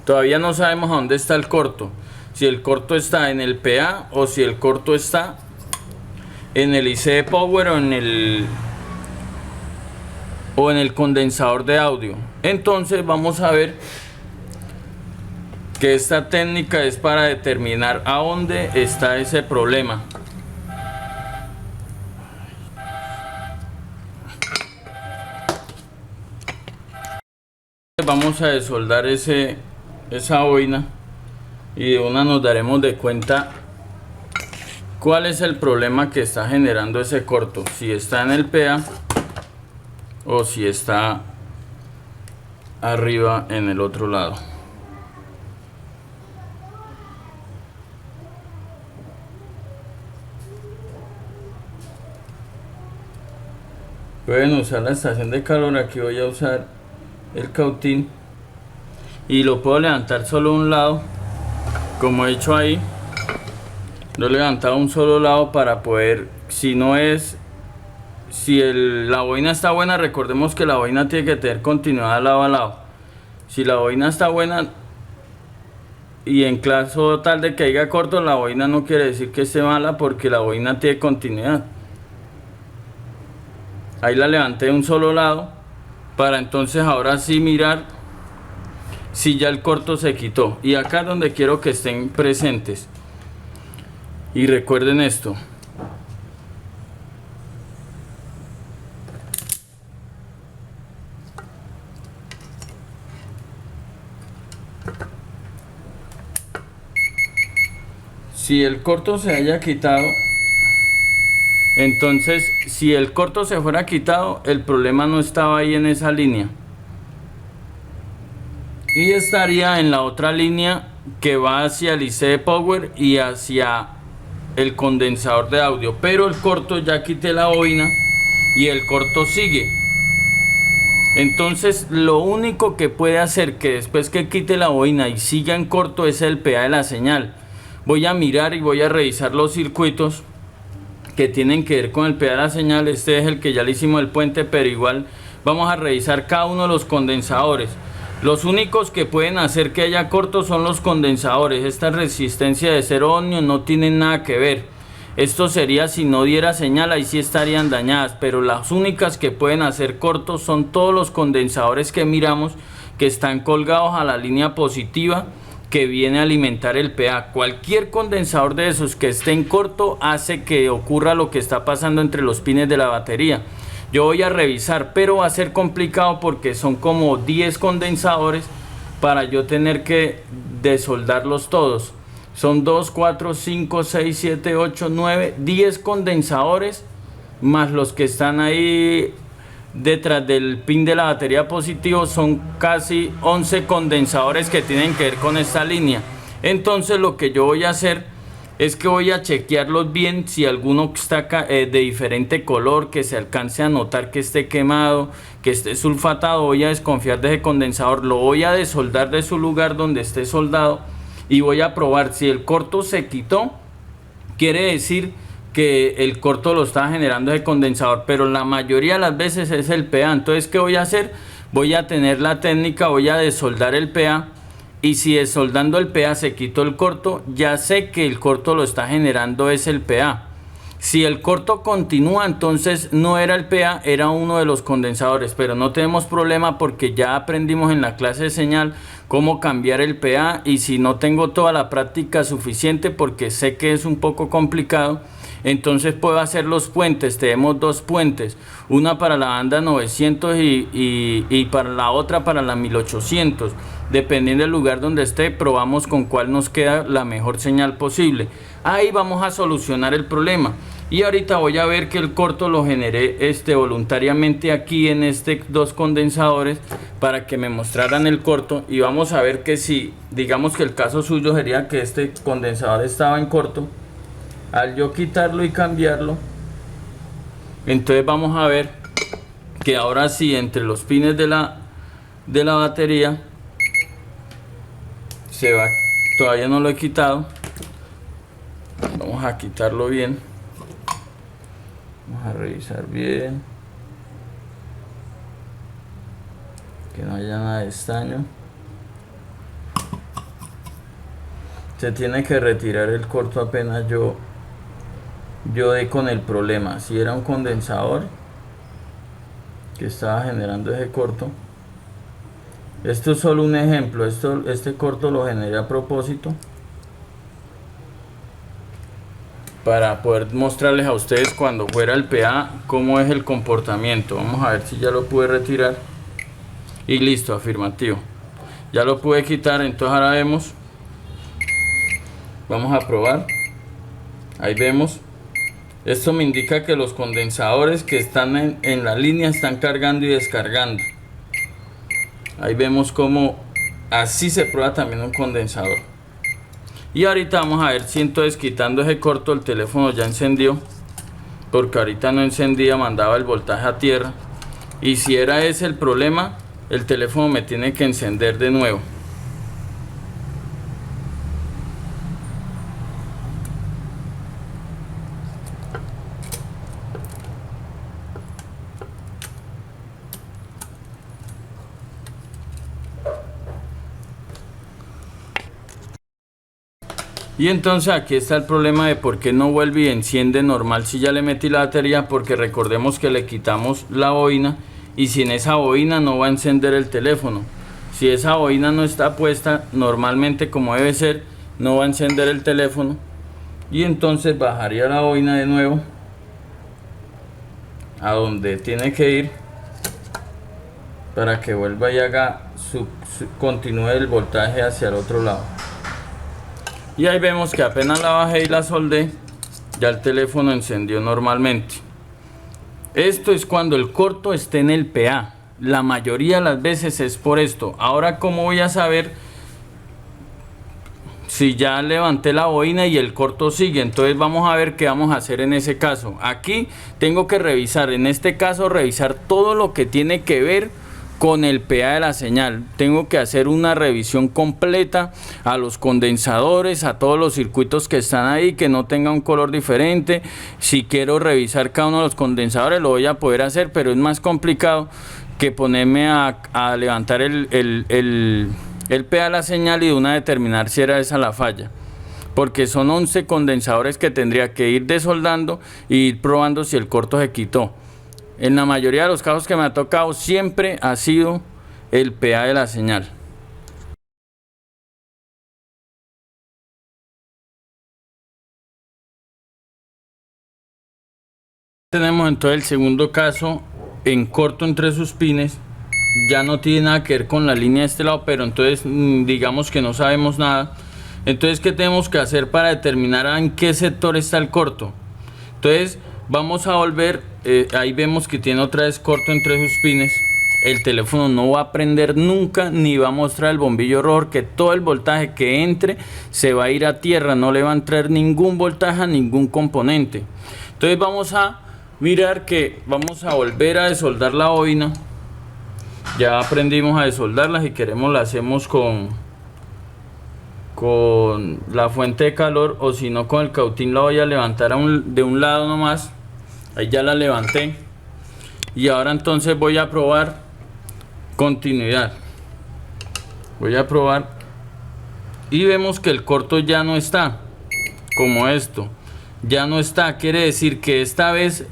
[SPEAKER 1] Todavía no sabemos a dónde está el corto, si el corto está en el PA o si el corto está en el IC de power o en el condensador de audio. Entonces vamos a ver que esta técnica es para determinar a dónde está ese problema. Vamos a desoldar esa boina y de una nos daremos de cuenta cuál es el problema que está generando ese corto, si está en el PA o si está arriba en el otro lado. Pueden usar la estación de calor. Aquí voy a usar el cautín y lo puedo levantar solo un lado, como he hecho ahí. Lo he levantado un solo lado para poder, si la boina está buena, recordemos que la boina tiene que tener continuidad lado a lado. Si la boina está buena y en caso tal de que haya corto, la boina no quiere decir que esté mala, porque la boina tiene continuidad. Ahí la levanté de un solo lado para entonces ahora sí mirar si ya el corto se quitó. Y acá es donde quiero que estén presentes. Y recuerden esto. Si el corto se haya quitado, entonces si el corto se fuera quitado, el problema no estaba ahí en esa línea y estaría en la otra línea que va hacia el IC de power y hacia el condensador de audio, pero el corto ya quité la boina y el corto sigue. Entonces lo único que puede hacer que después que quite la boina y siga en corto es el PA de la señal. Voy a mirar y voy a revisar los circuitos que tienen que ver con el PA de la señal. Este es el que ya le hicimos el puente, pero igual vamos a revisar cada uno de los condensadores. Los únicos que pueden hacer que haya corto son los condensadores. Esta resistencia de 0 ohmios no tienen nada que ver. Esto sería si no diera señal, ahí sí estarían dañadas, pero las únicas que pueden hacer cortos son todos los condensadores que miramos, que están colgados a la línea positiva que viene a alimentar el PA. Cualquier condensador de esos que esté en corto hace que ocurra lo que está pasando entre los pines de la batería. Yo voy a revisar, pero va a ser complicado porque son como 10 condensadores para yo tener que desoldarlos todos. Son 2, 4, 5, 6, 7, 8, 9, 10 condensadores más los que están ahí detrás del pin de la batería positivo. Son casi 11 condensadores que tienen que ver con esta línea. Entonces lo que yo voy a hacer es que voy a chequearlos bien, si alguno está de diferente color, que se alcance a notar que esté quemado, que esté sulfatado. Voy a desconfiar de ese condensador, lo voy a desoldar de su lugar donde esté soldado y voy a probar si el corto se quitó. Quiere decir que el corto lo está generando ese condensador, pero la mayoría de las veces es el PA. Entonces, ¿qué voy a hacer? Voy a tener la técnica, voy a desoldar el PA. Y si desoldando el PA se quitó el corto, ya sé que el corto lo está generando es el PA. Si el corto continúa, entonces no era el PA, era uno de los condensadores. Pero no tenemos problema porque ya aprendimos en la clase de señal cómo cambiar el PA. Y si no tengo toda la práctica suficiente, porque sé que es un poco complicado, entonces puedo hacer los puentes. Tenemos dos puentes, una para la banda 900 y para la otra para la 1800. Dependiendo del lugar donde esté, probamos con cuál nos queda la mejor señal posible. Ahí vamos a solucionar el problema. Y ahorita voy a ver que el corto lo generé voluntariamente aquí en dos condensadores para que me mostraran el corto. Y vamos a ver que si, digamos que el caso suyo sería que este condensador estaba en corto, al yo quitarlo y cambiarlo, entonces vamos a ver que ahora sí, entre los pines de la batería se va. Todavía no lo he quitado. Vamos a quitarlo bien. Vamos a revisar bien que no haya nada de estaño. Se tiene que retirar el corto apenas yo dé con el problema. Si era un condensador que estaba generando ese corto, esto es solo un ejemplo. Este corto lo generé a propósito para poder mostrarles a ustedes cuando fuera el PA cómo es el comportamiento. Vamos a ver si ya lo pude retirar y listo, afirmativo, ya lo pude quitar. Entonces ahora vemos, vamos a probar. Ahí vemos, esto me indica que los condensadores que están en la línea están cargando y descargando. Ahí vemos cómo así se prueba también un condensador. Y ahorita vamos a ver si entonces quitando ese corto el teléfono ya encendió, porque ahorita no encendía, mandaba el voltaje a tierra. Y si era ese el problema, el teléfono me tiene que encender de nuevo. Y entonces aquí está el problema de por qué no vuelve y enciende normal si ya le metí la batería, porque recordemos que le quitamos la bobina y sin esa bobina no va a encender el teléfono. Si esa bobina no está puesta normalmente como debe ser, no va a encender el teléfono. Y entonces bajaría la bobina de nuevo a donde tiene que ir para que vuelva y haga continúe el voltaje hacia el otro lado. Y ahí vemos que apenas la bajé y la soldé, ya el teléfono encendió normalmente. Esto es cuando el corto esté en el PA. La mayoría de las veces es por esto. Ahora, ¿cómo voy a saber si ya levanté la bobina y el corto sigue? Entonces vamos a ver qué vamos a hacer en ese caso. Aquí tengo que revisar, en este caso revisar todo lo que tiene que ver con el PA de la señal. Tengo que hacer una revisión completa a los condensadores, a todos los circuitos que están ahí, que no tenga un color diferente. Si quiero revisar cada uno de los condensadores lo voy a poder hacer, pero es más complicado que ponerme a levantar el PA de la señal y de una determinar si era esa la falla, porque son 11 condensadores que tendría que ir desoldando e ir probando si el corto se quitó. En la mayoría de los casos que me ha tocado siempre ha sido el PA de la señal. Tenemos entonces el segundo caso en corto entre sus pines. Ya no tiene nada que ver con la línea de este lado, pero entonces digamos que no sabemos nada. Entonces, ¿qué tenemos que hacer para determinar en qué sector está el corto? Entonces vamos a volver, ahí vemos que tiene otra vez corto entre sus pines. El teléfono no va a prender nunca, ni va a mostrar el bombillo rojo, que todo el voltaje que entre se va a ir a tierra, no le va a entrar ningún voltaje a ningún componente. Entonces vamos a mirar que vamos a volver a desoldar la bobina. Ya aprendimos a desoldarla. Si queremos la hacemos con la fuente de calor, o si no con el cautín la voy a levantar de un lado nomás. Ahí ya la levanté. Y ahora entonces voy a probar continuidad. Voy a probar y vemos que el corto ya no está, como esto ya no está. Quiere decir que esta vez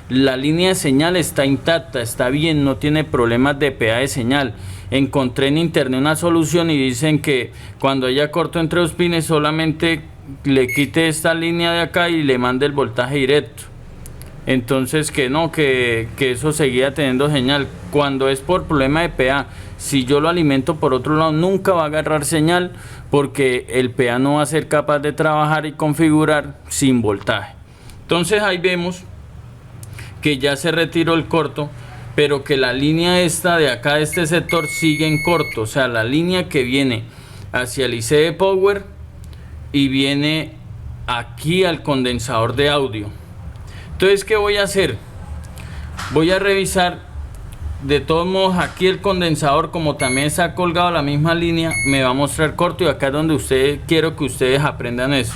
[SPEAKER 1] la línea de señal está intacta, está bien, no tiene problemas de PA de señal. Encontré en internet una solución y dicen que cuando haya corto entre los pines solamente le quite esta línea de acá y le mande el voltaje directo. Entonces que no, que eso seguía teniendo señal. Cuando es por problema de PA, si yo lo alimento por otro lado, nunca va a agarrar señal, porque el PA no va a ser capaz de trabajar y configurar sin voltaje. Entonces ahí vemos que ya se retiró el corto, pero que la línea esta de acá de este sector sigue en corto. O sea, la línea que viene hacia el IC de Power y viene aquí al condensador de audio. Entonces, ¿qué voy a hacer? Voy a revisar. De todos modos, aquí el condensador, como también está colgado la misma línea, me va a mostrar corto, y acá es donde quiero que ustedes aprendan eso.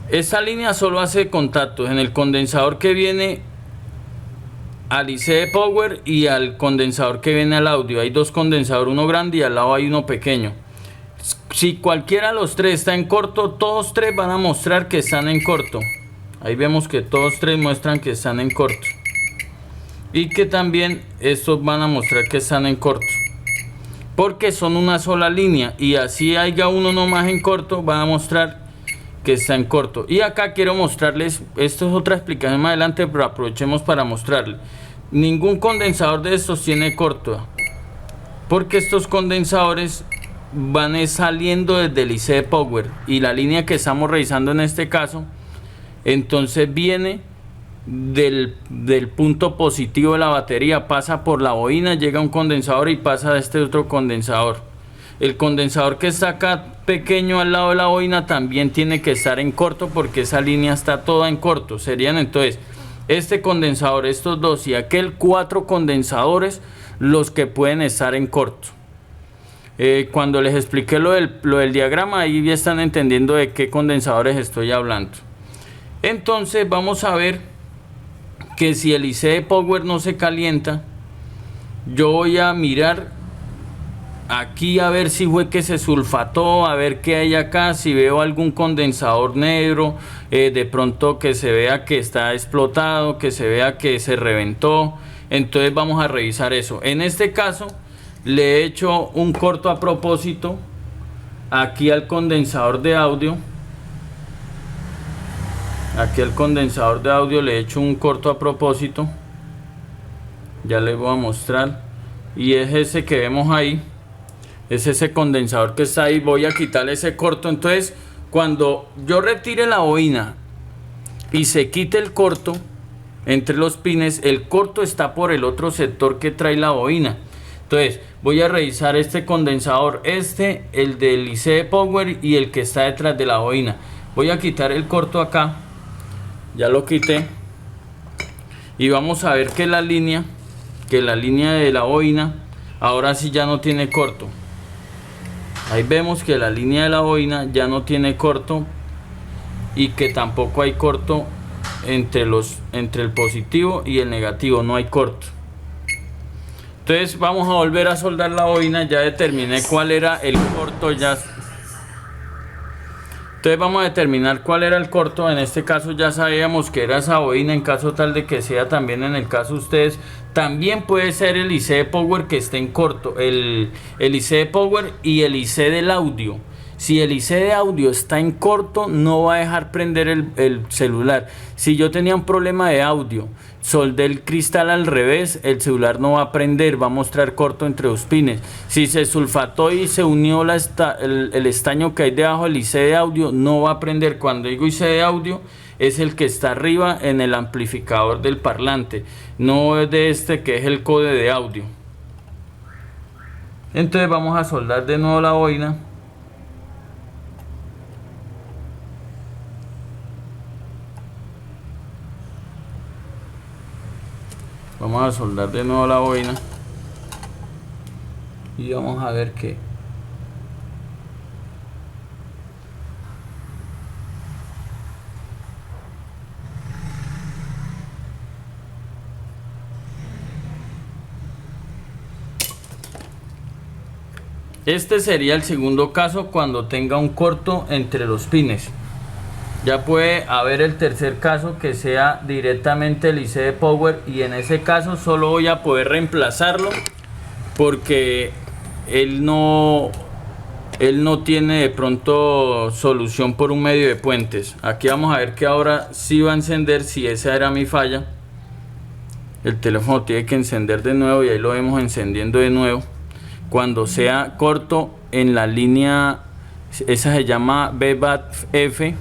[SPEAKER 1] Esta línea solo hace contactos en el condensador que viene al IC Power y al condensador que viene al audio. Hay dos condensadores, uno grande y al lado hay uno pequeño. Si cualquiera de los tres está en corto, todos tres van a mostrar que están en corto. Ahí vemos que todos tres muestran que están en corto. Y que también estos van a mostrar que están en corto. Porque son una sola línea. Y así haya uno nomás en corto, van a mostrar que está en corto. Y acá quiero mostrarles, esto es otra explicación más adelante, pero aprovechemos para mostrarles. Ningún condensador de estos tiene corto. Porque estos condensadores van saliendo desde el IC Power. Y la línea que estamos revisando en este caso, entonces viene del punto positivo de la batería, pasa por la bobina, llega a un condensador y pasa a este otro condensador. El condensador que está acá pequeño al lado de la bobina también tiene que estar en corto porque esa línea está toda en corto. Serían entonces este condensador, estos dos y aquel, 4 condensadores los que pueden estar en corto. Cuando les expliqué lo del diagrama, ahí ya están entendiendo de qué condensadores estoy hablando. Entonces vamos a ver que si el IC Power no se calienta, yo voy a mirar aquí a ver si fue que se sulfató, a ver qué hay acá, si veo algún condensador negro, de pronto que se vea que está explotado, que se vea que se reventó. Entonces vamos a revisar eso. En este caso le he hecho un corto a propósito aquí al condensador de audio. Aquí al condensador de audio le he hecho un corto a propósito. Ya les voy a mostrar. Y es ese que vemos ahí. Es ese condensador que está ahí. Voy a quitar ese corto. Entonces, cuando yo retire la bobina y se quite el corto entre los pines, el corto está por el otro sector que trae la bobina. Entonces, voy a revisar este condensador, el del IC Power y el que está detrás de la bobina. Voy a quitar el corto acá. Ya lo quité. Y vamos a ver que la línea de la bobina ahora sí ya no tiene corto. Ahí vemos que la línea de la bobina ya no tiene corto y que tampoco hay corto entre el positivo y el negativo, no hay corto. Entonces vamos a volver a soldar la bobina. Ya determiné cuál era el corto. Entonces vamos a determinar cuál era el corto. En este caso ya sabíamos que era esa bobina. En caso tal de que sea también en el caso de ustedes, también puede ser el IC Power que esté en corto, el IC Power y el IC del audio. Si el IC de audio está en corto, no va a dejar prender el celular. Si yo tenía un problema de audio, soldé el cristal al revés, el celular no va a prender, va a mostrar corto entre los pines. Si se sulfató y se unió el estaño que hay debajo del IC de audio, no va a prender. Cuando digo IC de audio, es el que está arriba en el amplificador del parlante, no es de este que es el code de audio. Entonces vamos a soldar de nuevo la boina. Vamos a soldar de nuevo la boina y vamos a ver que este sería el segundo caso cuando tenga un corto entre los pines. Ya puede haber el tercer caso que sea directamente el IC de Power, y en ese caso solo voy a poder reemplazarlo porque él no tiene de pronto solución por un medio de puentes. Aquí vamos a ver que ahora sí va a encender. Si esa era mi falla, el teléfono tiene que encender de nuevo y ahí lo vemos encendiendo de nuevo. Cuando sea corto en la línea, esa se llama BBAT-F,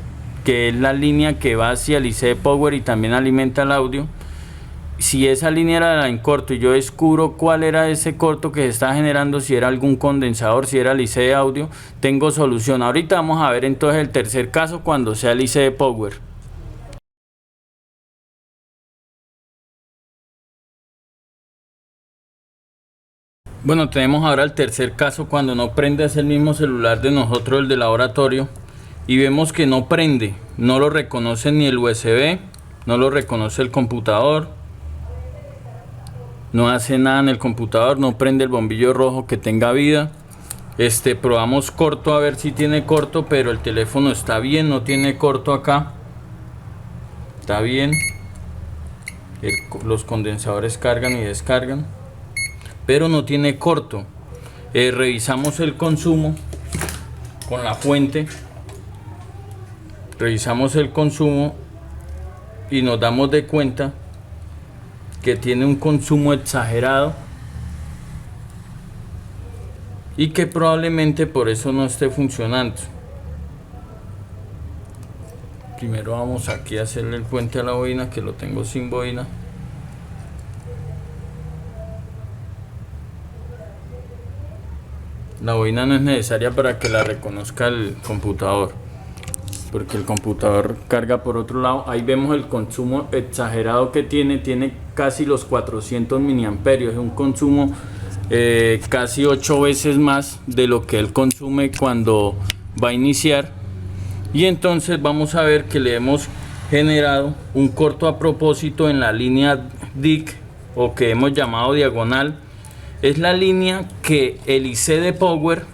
[SPEAKER 1] que es la línea que va hacia el IC Power y también alimenta el audio. Si esa línea era en corto y yo descubro cuál era ese corto que se está generando, si era algún condensador, si era el IC de audio, tengo solución. Ahorita vamos a ver entonces el tercer caso cuando sea el IC de Power. Bueno, tenemos ahora el tercer caso cuando no prende, es el mismo celular de nosotros, el de laboratorio. y vemos que no prende, no lo reconoce ni el USB, no lo reconoce el computador, no hace nada en el computador, no prende el bombillo rojo que tenga vida. Probamos corto a ver si tiene corto, pero el teléfono está bien, no tiene corto acá, está bien. Los condensadores cargan y descargan, pero no tiene corto. Revisamos el consumo con la fuente, revisamos el consumo y nos damos de cuenta que tiene un consumo exagerado y que probablemente por eso no esté funcionando. Primero vamos aquí a hacerle el puente a la bobina, que lo tengo sin bobina. La bobina no es necesaria para que la reconozca el computador, porque el computador carga por otro lado. Ahí vemos el consumo exagerado que tiene casi los 400 miliamperios, es un consumo casi 8 veces más de lo que él consume cuando va a iniciar. Y entonces vamos a ver que le hemos generado un corto a propósito en la línea DIC, o que hemos llamado diagonal. Es la línea que el IC de Power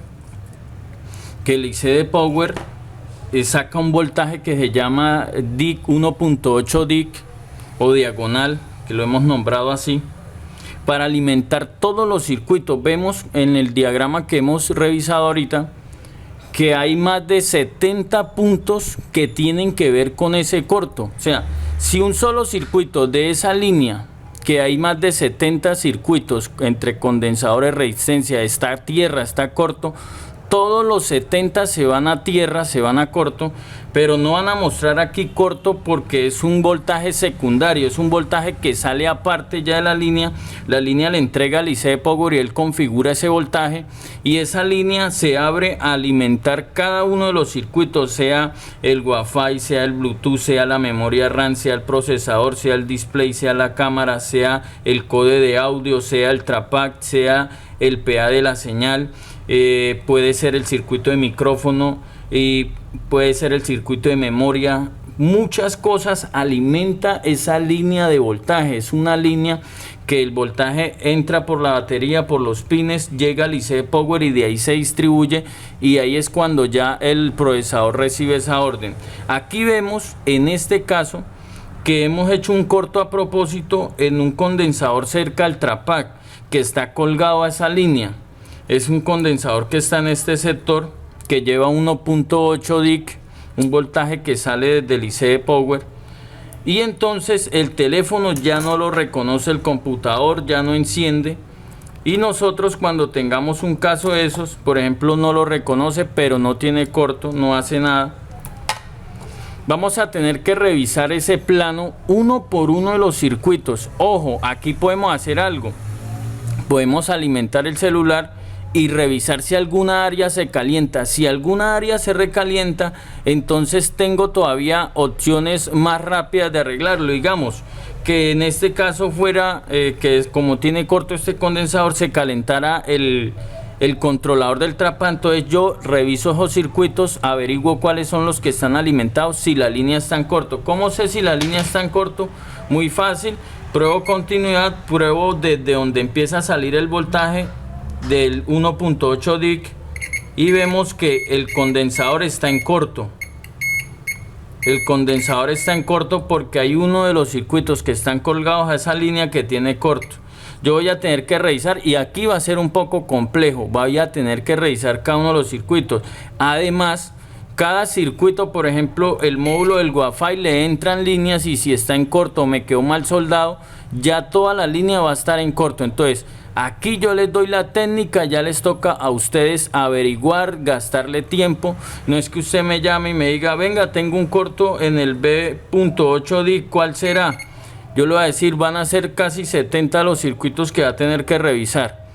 [SPEAKER 1] saca un voltaje que se llama DIC 1.8 DIC o diagonal, que lo hemos nombrado así, para alimentar todos los circuitos. Vemos en el diagrama que hemos revisado ahorita que hay más de 70 puntos que tienen que ver con ese corto. O sea, si un solo circuito de esa línea, que hay más de 70 circuitos entre condensadores, resistencia, está a tierra, está corto, todos los 70 se van a tierra, se van a corto, pero no van a mostrar aquí corto porque es un voltaje secundario, es un voltaje que sale aparte ya de la línea le entrega al IC de Power y él configura ese voltaje, y esa línea se abre a alimentar cada uno de los circuitos, sea el Wi-Fi, sea el Bluetooth, sea la memoria RAM, sea el procesador, sea el display, sea la cámara, sea el código de audio, sea el trapack, sea el PA de la señal. Puede ser el circuito de micrófono y puede ser el circuito de memoria. Muchas cosas alimenta esa línea de voltaje. Es una línea que el voltaje entra por la batería, por los pines, llega al IC de Power y de ahí se distribuye, y ahí es cuando ya el procesador recibe esa orden. Aquí vemos en este caso que hemos hecho un corto a propósito en un condensador cerca al trapack que está colgado a esa línea. Es un condensador que está en este sector, que lleva 1.8 DIC, un voltaje que sale desde el IC de Power, y entonces el teléfono ya no lo reconoce el computador, ya no enciende, y nosotros cuando tengamos un caso de esos, por ejemplo no lo reconoce pero no tiene corto, no hace nada, vamos a tener que revisar ese plano uno por uno de los circuitos. Ojo, aquí podemos hacer algo, podemos alimentar el celular y revisar si alguna área se calienta. Si alguna área se recalienta, entonces tengo todavía opciones más rápidas de arreglarlo. Digamos que en este caso fuera que como tiene corto este condensador, se calentara el controlador del trapa. Entonces yo reviso esos circuitos, averiguo cuáles son los que están alimentados, si la línea está en corto. ¿Cómo sé si la línea está en corto? Muy fácil, pruebo continuidad, pruebo desde donde empieza a salir el voltaje del 1.8 DIC y vemos que el condensador está en corto. El condensador está en corto porque hay uno de los circuitos que están colgados a esa línea que tiene corto. Yo voy a tener que revisar, y aquí va a ser un poco complejo, voy a tener que revisar cada uno de los circuitos. Además, cada circuito, por ejemplo, el módulo del Wi-Fi le entran líneas, y si está en corto, me quedó mal soldado, ya toda la línea va a estar en corto. Entonces aquí yo les doy la técnica, ya les toca a ustedes averiguar, gastarle tiempo. No es que usted me llame y me diga, venga, tengo un corto en el B.8 DIC, ¿cuál será? Yo le voy a decir, van a ser casi 70 los circuitos que va a tener que revisar.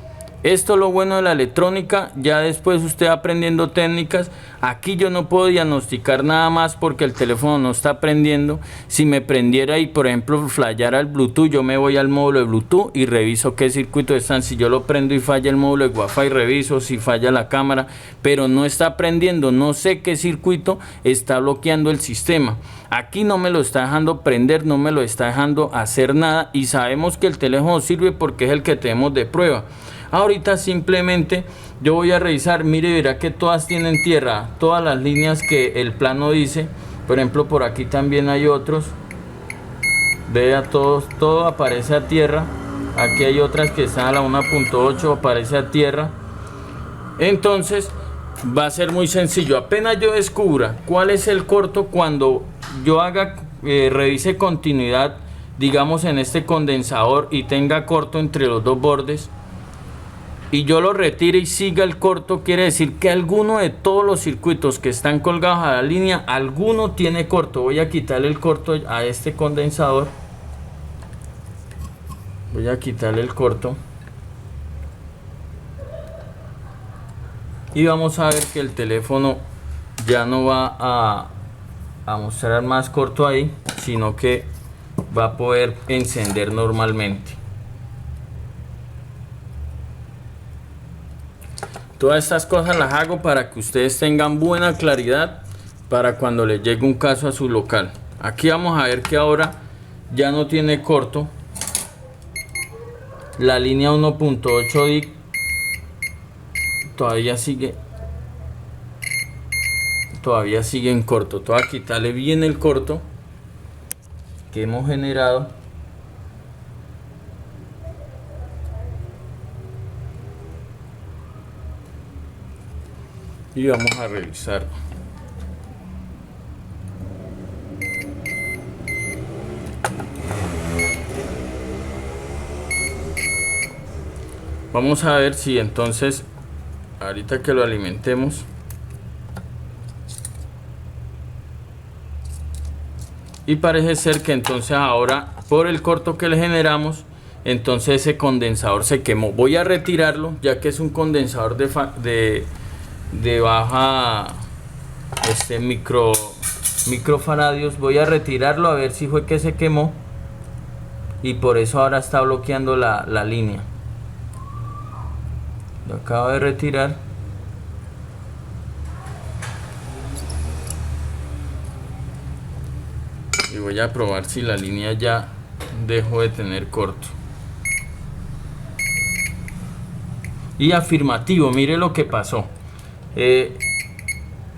[SPEAKER 1] Esto es lo bueno de la electrónica. Ya después usted aprendiendo técnicas. Aquí yo no puedo diagnosticar nada más porque el teléfono no está prendiendo. Si me prendiera y por ejemplo flasheara el Bluetooth, yo me voy al módulo de Bluetooth y reviso qué circuito están. Si yo lo prendo y falla el módulo de Wi-Fi, reviso si falla la cámara, pero no está prendiendo, no sé qué circuito está bloqueando el sistema. Aquí no me lo está dejando prender, no me lo está dejando hacer nada, y sabemos que el teléfono sirve porque es el que tenemos de prueba. Ahorita simplemente yo voy a revisar, mire, verá que todas tienen tierra, todas las líneas que el plano dice. Por ejemplo, por aquí también hay otros, vea, todo aparece a tierra. Aquí hay otras que están a la 1.8, aparece a tierra. Entonces va a ser muy sencillo. Apenas yo descubra cuál es el corto, cuando yo revise continuidad, digamos en este condensador, y tenga corto entre los dos bordes, y yo lo retire y siga el corto, quiere decir que alguno de todos los circuitos que están colgados a la línea, alguno tiene corto. Voy a quitarle el corto a este condensador, voy a quitarle el corto, y vamos a ver que el teléfono ya no va a mostrar más corto ahí, sino que va a poder encender normalmente. Todas estas cosas las hago para que ustedes tengan buena claridad para cuando les llegue un caso a su local. Aquí vamos a ver que ahora ya no tiene corto. La línea 1.8 DIC todavía sigue en corto. Voy a quitarle bien el corto que hemos generado. Y vamos a revisar. Vamos a ver si entonces, ahorita que lo alimentemos, y parece ser que entonces ahora, por el corto que le generamos, entonces ese condensador se quemó. Voy a retirarlo, ya que es un condensador de baja microfaradios. Voy a retirarlo a ver si fue que se quemó, y por eso ahora está bloqueando la línea. Lo acabo de retirar. Y voy a probar si la línea ya dejó de tener corto. Y afirmativo, mire lo que pasó.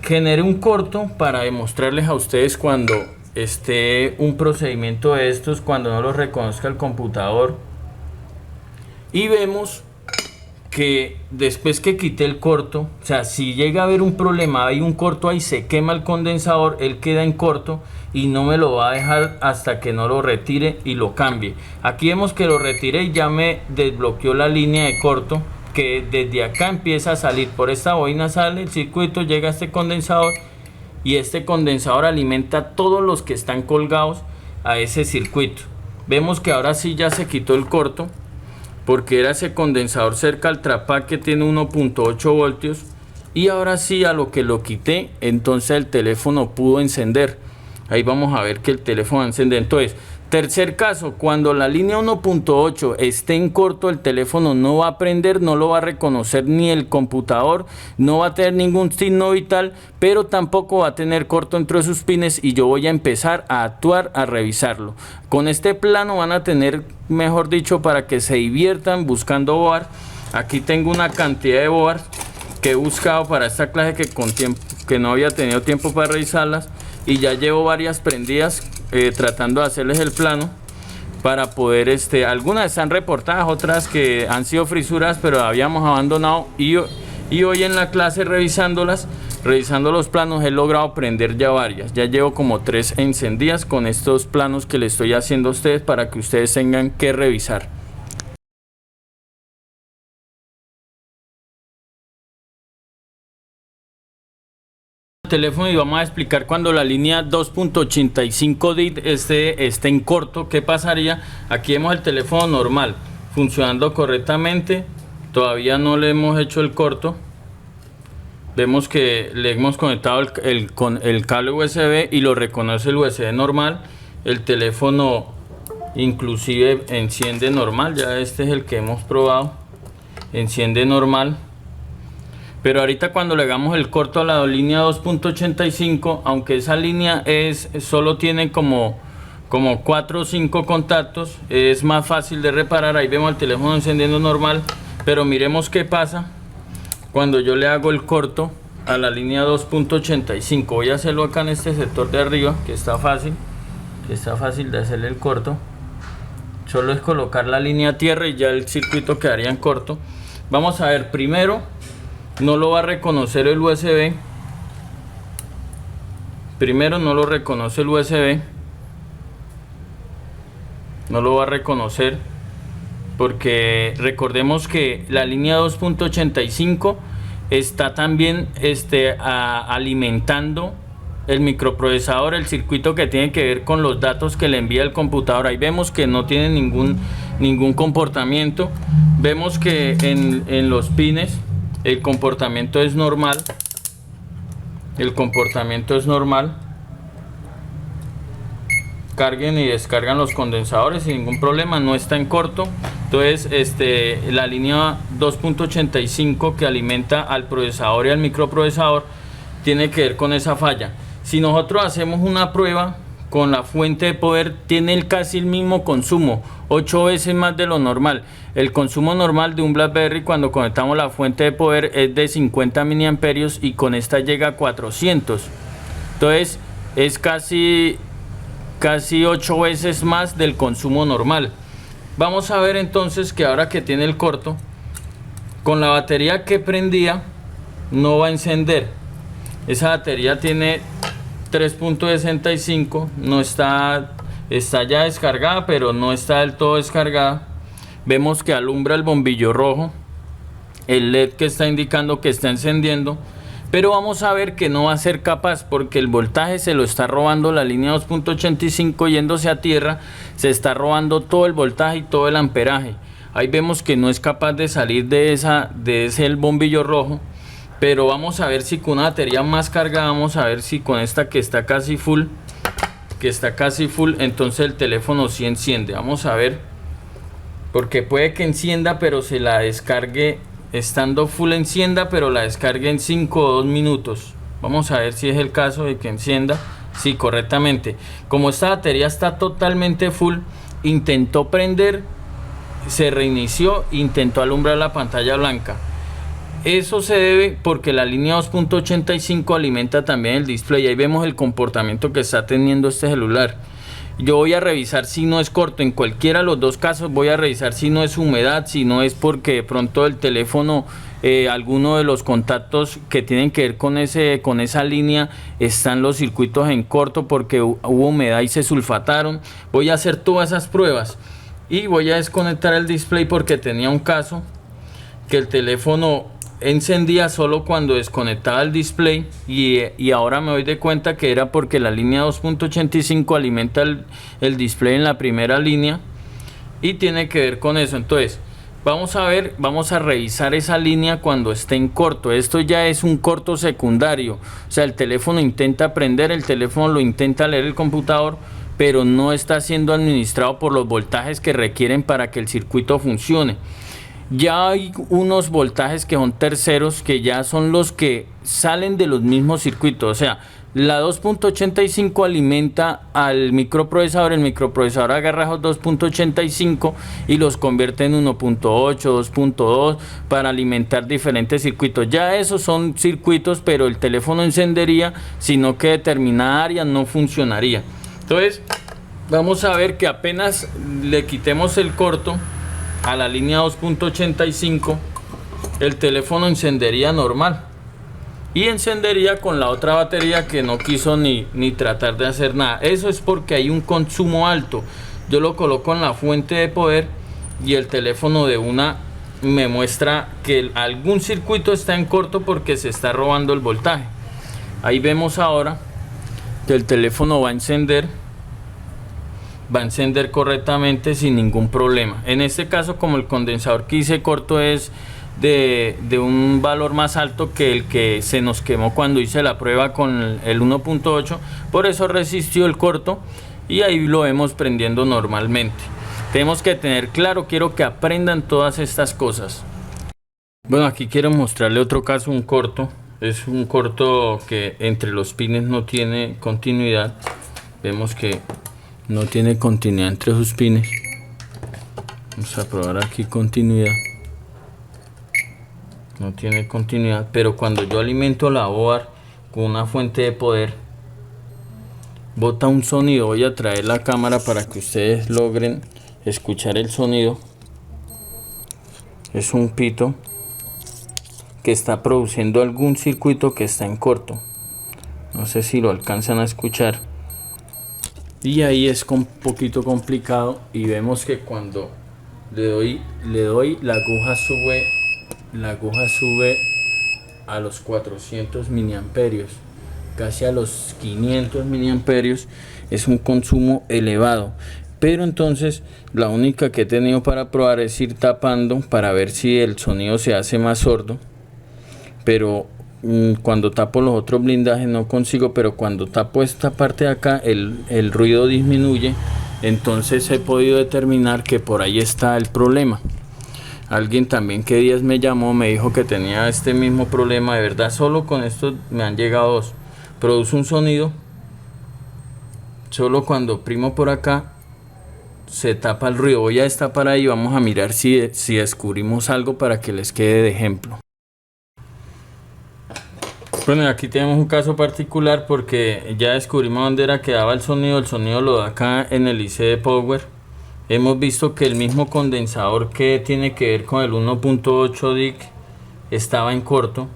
[SPEAKER 1] Generé un corto para demostrarles a ustedes cuando esté un procedimiento de estos, cuando no lo reconozca el computador. Y vemos que después que quité el corto, o sea, si llega a haber un problema, hay un corto ahí, se quema el condensador, él queda en corto y no me lo va a dejar hasta que no lo retire y lo cambie. Aquí vemos que lo retiré y ya me desbloqueó la línea de corto, que desde acá empieza a salir. Por esta bobina sale el circuito, llega a este condensador, y este condensador alimenta todos los que están colgados a ese circuito. Vemos que ahora sí ya se quitó el corto, porque era ese condensador cerca al trapac que tiene 1.8 voltios, y ahora sí, a lo que lo quité, entonces el teléfono pudo encender. Ahí vamos a ver que el teléfono va a encender. Entonces, tercer caso, cuando la línea 1.8 esté en corto, el teléfono no va a prender, no lo va a reconocer ni el computador, no va a tener ningún signo vital, pero tampoco va a tener corto entre sus pines, y yo voy a empezar a actuar, a revisarlo. Con este plano van a tener, mejor dicho, para que se diviertan buscando board. Aquí tengo una cantidad de board que he buscado para esta clase que no había tenido tiempo para revisarlas, y ya llevo varias prendidas, tratando de hacerles el plano para poder, algunas están reportadas, otras que han sido frisuras pero habíamos abandonado, y hoy en la clase revisando los planos he logrado prender ya varias. Ya llevo como 3 encendidas con estos planos que le estoy haciendo a ustedes para que ustedes tengan que revisar. Teléfono, y vamos a explicar cuando la línea 2.85 DIT esté en corto, qué pasaría. Aquí vemos el teléfono normal funcionando correctamente, todavía no le hemos hecho el corto. Vemos que le hemos conectado con el cable USB y lo reconoce el USB normal. El teléfono inclusive enciende normal, ya este es el que hemos probado, enciende normal. Pero ahorita cuando le hagamos el corto a la línea 2.85, aunque esa línea solo tiene como 4 o 5 contactos, es más fácil de reparar. Ahí vemos el teléfono encendiendo normal, pero miremos qué pasa cuando yo le hago el corto a la línea 2.85. Voy a hacerlo acá en este sector de arriba, que está fácil de hacerle el corto. Solo es colocar la línea a tierra y ya el circuito quedaría en corto. Vamos a ver, primero no lo va a reconocer el USB. Primero no lo reconoce el USB. No lo va a reconocer porque recordemos que la línea 2.85 está también alimentando el microprocesador, el circuito que tiene que ver con los datos que le envía el computador. Ahí vemos que no tiene ningún comportamiento. Vemos que en los pines el comportamiento es normal. Carguen y descargan los condensadores sin ningún problema, no está en corto. Entonces la línea 2.85 que alimenta al procesador y al microprocesador tiene que ver con esa falla. Si nosotros hacemos una prueba con la fuente de poder, tiene casi el mismo consumo, 8 veces más de lo normal. El consumo normal de un BlackBerry cuando conectamos la fuente de poder es de 50 miliamperios y con esta llega a 400. Entonces es casi 8 veces más del consumo normal. Vamos a ver entonces que ahora que tiene el corto, con la batería que prendía no va a encender. Esa batería tiene 3.65, no está ya descargada, pero no está del todo descargada. Vemos que alumbra el bombillo rojo, el LED que está indicando que está encendiendo. Pero vamos a ver que no va a ser capaz porque el voltaje se lo está robando la línea 2.85 yéndose a tierra, se está robando todo el voltaje y todo el amperaje. Ahí vemos que no es capaz de salir de ese el bombillo rojo. Pero vamos a ver si con una batería más cargada, vamos a ver si con esta que está casi full, entonces el teléfono sí enciende. Vamos a ver, porque puede que encienda pero se la descargue. Estando full encienda pero la descargue en 5 o 2 minutos. Vamos a ver si es el caso de que encienda. Sí, correctamente. Como esta batería está totalmente full, intentó prender, se reinició, intentó alumbrar la pantalla blanca. Eso se debe porque la línea 2.85 alimenta también el display. Ahí vemos el comportamiento que está teniendo este celular. Yo voy a revisar si no es corto, en cualquiera de los dos casos voy a revisar si no es humedad, si no es porque de pronto el teléfono, alguno de los contactos que tienen que ver con esa línea, están los circuitos en corto porque hubo humedad y se sulfataron. Voy a hacer todas esas pruebas y voy a desconectar el display porque tenía un caso que el teléfono encendía solo cuando desconectaba el display y ahora me doy de cuenta que era porque la línea 2.85 alimenta el display en la primera línea y tiene que ver con eso. Entonces vamos a revisar esa línea cuando esté en corto. Esto ya es un corto secundario, o sea, el teléfono intenta prender, el teléfono lo intenta leer el computador, pero no está siendo administrado por los voltajes que requieren para que el circuito funcione. Ya hay unos voltajes que son terceros, que ya son los que salen de los mismos circuitos. O sea, la 2.85 alimenta al microprocesador, el microprocesador agarra esos 2.85 y los convierte en 1.8, 2.2 para alimentar diferentes circuitos. Ya esos son circuitos, pero el teléfono encendería, sino que determinada área no funcionaría. Entonces, vamos a ver que apenas le quitemos el corto a la línea 2.85, el teléfono encendería normal y encendería con la otra batería que no quiso ni tratar de hacer nada. Eso es porque hay un consumo alto. Yo lo coloco en la fuente de poder y el teléfono de una me muestra que algún circuito está en corto porque se está robando el voltaje. Ahí vemos ahora que el teléfono va a encender correctamente sin ningún problema. En este caso, como el condensador que hice corto es de un valor más alto que el que se nos quemó cuando hice la prueba con el 1.8, por eso resistió el corto y ahí lo vemos prendiendo normalmente. Tenemos que tener claro, quiero que aprendan todas estas cosas. Bueno, aquí quiero mostrarle otro caso, un corto. Es un corto que entre los pines no tiene continuidad. Vemos que no tiene continuidad entre sus pines. Vamos a probar aquí continuidad. No tiene continuidad, pero cuando yo alimento la OAR con una fuente de poder, bota un sonido. Voy a traer la cámara para que ustedes logren escuchar el sonido. Es un pito que está produciendo algún circuito que está en corto. No sé si lo alcanzan a escuchar. Y ahí es un poquito complicado y vemos que cuando le doy la aguja sube a los 400 miliamperios, casi a los 500 miliamperios. Es un consumo elevado, pero entonces la única que he tenido para probar es ir tapando para ver si el sonido se hace más sordo, pero cuando tapo los otros blindajes no consigo, pero cuando tapo esta parte de acá el ruido disminuye. Entonces he podido determinar que por ahí está el problema. Alguien también que días me llamó, me dijo que tenía este mismo problema. De verdad, solo con esto me han llegado dos. Produce un sonido, solo cuando oprimo por acá se tapa el ruido. Voy a destapar ahí, vamos a mirar si descubrimos algo para que les quede de ejemplo. Bueno, aquí tenemos un caso particular porque ya descubrimos dónde era que daba el sonido. El sonido lo da acá en el IC de Power. Hemos visto que el mismo condensador que tiene que ver con el 1.8 DIC estaba en corto.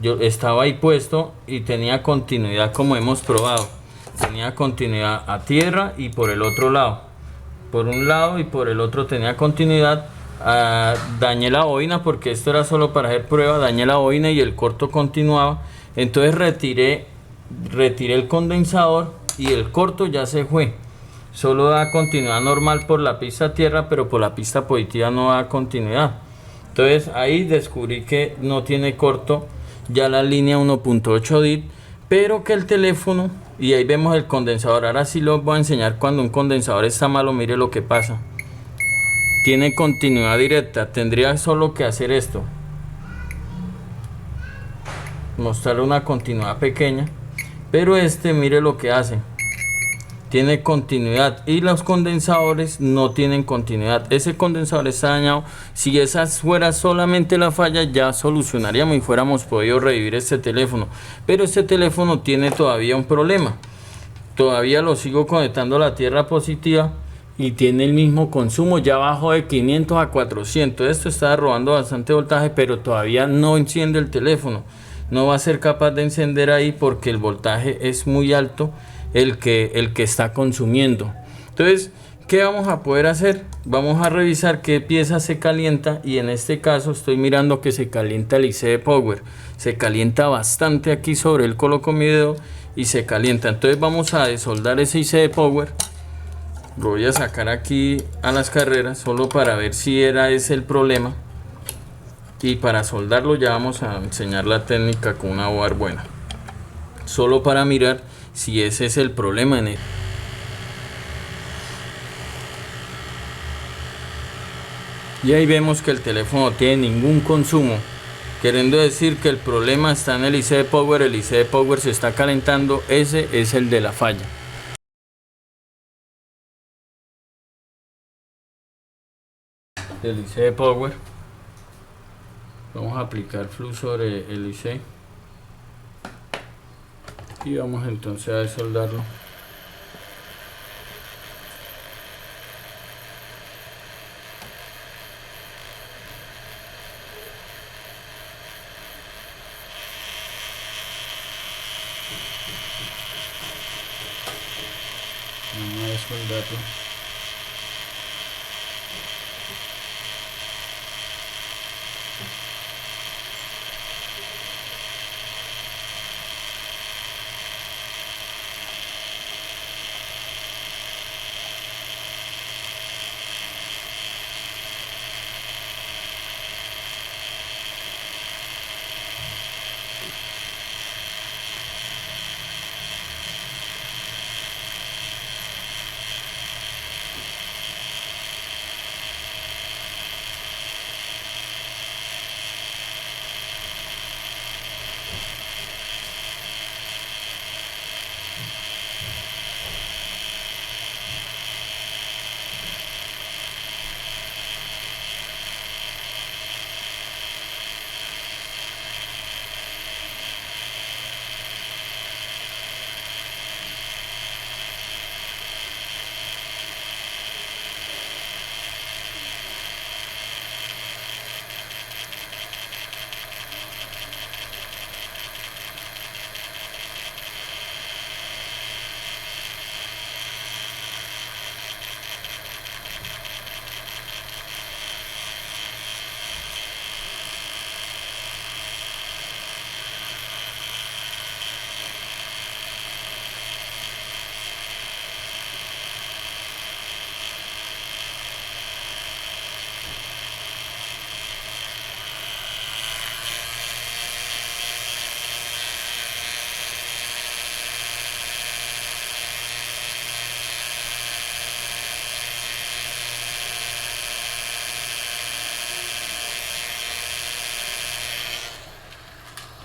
[SPEAKER 1] Yo estaba ahí puesto y tenía continuidad, como hemos probado. Tenía continuidad a tierra y por el otro lado. Por un lado y por el otro tenía continuidad. Dañé la bobina porque esto era solo para hacer prueba. Dañé la bobina y el corto continuaba. Entonces retiré el condensador y el corto ya se fue. Solo da continuidad normal por la pista tierra, pero por la pista positiva no da continuidad. Entonces ahí descubrí que no tiene corto ya la línea 1.8 DIT, pero que el teléfono, y ahí vemos el condensador. Ahora sí lo voy a enseñar cuando un condensador está malo. Mire lo que pasa. Tiene continuidad directa. Tendría solo que hacer esto, mostrarle una continuidad pequeña, pero mire lo que hace. Tiene continuidad y los condensadores no tienen continuidad. Ese condensador está dañado. Si esa fuera solamente la falla, ya solucionaríamos y fuéramos podido revivir este teléfono, pero este teléfono tiene todavía un problema. Todavía lo sigo conectando a la tierra positiva y tiene el mismo consumo, ya bajó de 500 a 400. Esto está robando bastante voltaje, pero todavía no enciende el teléfono. No va a ser capaz de encender ahí porque el voltaje es muy alto el que está consumiendo. Entonces, ¿qué vamos a poder hacer? Vamos a revisar qué pieza se calienta, y en este caso estoy mirando que se calienta el IC de Power. Se calienta bastante aquí sobre él, coloco mi dedo y se calienta. Entonces vamos a desoldar ese IC de Power. Lo voy a sacar aquí a las carreras solo para ver si era ese el problema, y para soldarlo ya vamos a enseñar la técnica con una OAR buena, solo para mirar si ese es el problema en él. Y ahí vemos que el teléfono no tiene ningún consumo, queriendo decir que el problema está en el IC de Power. El IC de Power se está calentando, ese es el de la falla. El IC de Power, vamos a aplicar flux sobre el IC y vamos entonces a desoldarlo. Vamos a desoldarlo.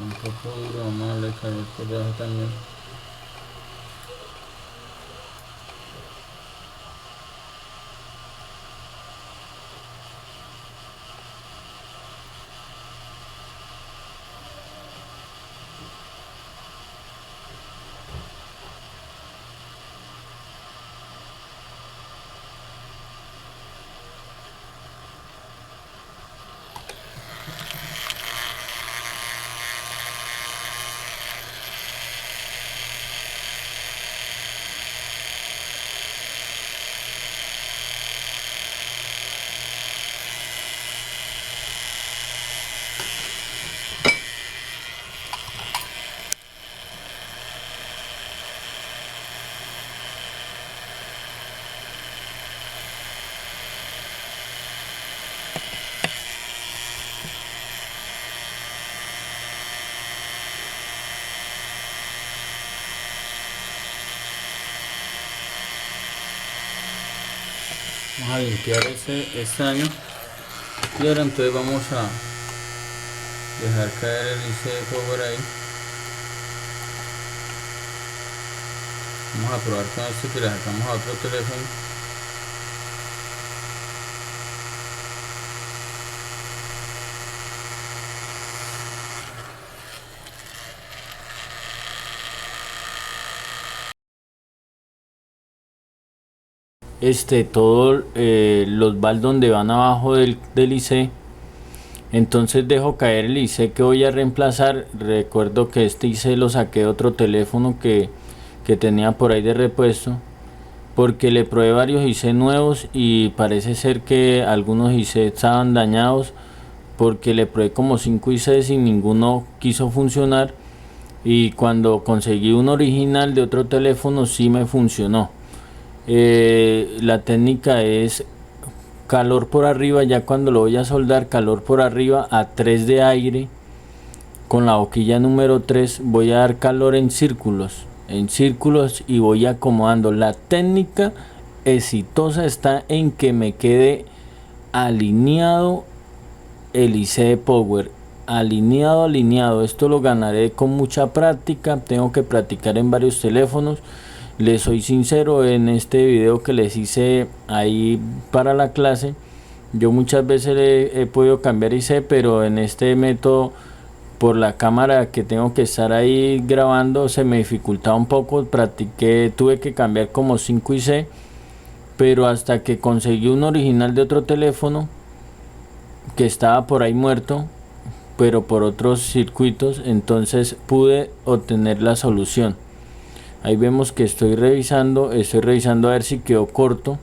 [SPEAKER 1] un poco duro, vamos a darle calor por debajo también. Vamos a limpiar ese estaño y ahora entonces vamos a dejar caer el IC de Power ahí. Vamos a probar con este que le sacamos a otro teléfono. Todos los bals donde van abajo del IC. Entonces dejo caer el IC que voy a reemplazar. Recuerdo que este IC lo saqué de otro teléfono que tenía por ahí de repuesto, porque le probé varios IC nuevos y parece ser que algunos IC estaban dañados, porque le probé como 5 ICs y ninguno quiso funcionar, y cuando conseguí un original de otro teléfono sí me funcionó. La técnica es calor por arriba. Ya cuando lo voy a soldar, calor por arriba a 3 de aire con la boquilla número 3, voy a dar calor en círculos y voy acomodando. La técnica exitosa está en que me quede alineado el IC de Power, alineado. Esto lo ganaré con mucha práctica. Tengo que practicar en varios teléfonos. Les soy sincero, en este video que les hice ahí para la clase, yo muchas veces he podido cambiar IC, pero en este método, por la cámara que tengo que estar ahí grabando, se me dificultaba un poco. Practiqué, tuve que cambiar como 5 IC, pero hasta que conseguí un original de otro teléfono que estaba por ahí muerto, pero por otros circuitos, entonces pude obtener la solución. Ahí vemos que estoy revisando a ver si quedó corto,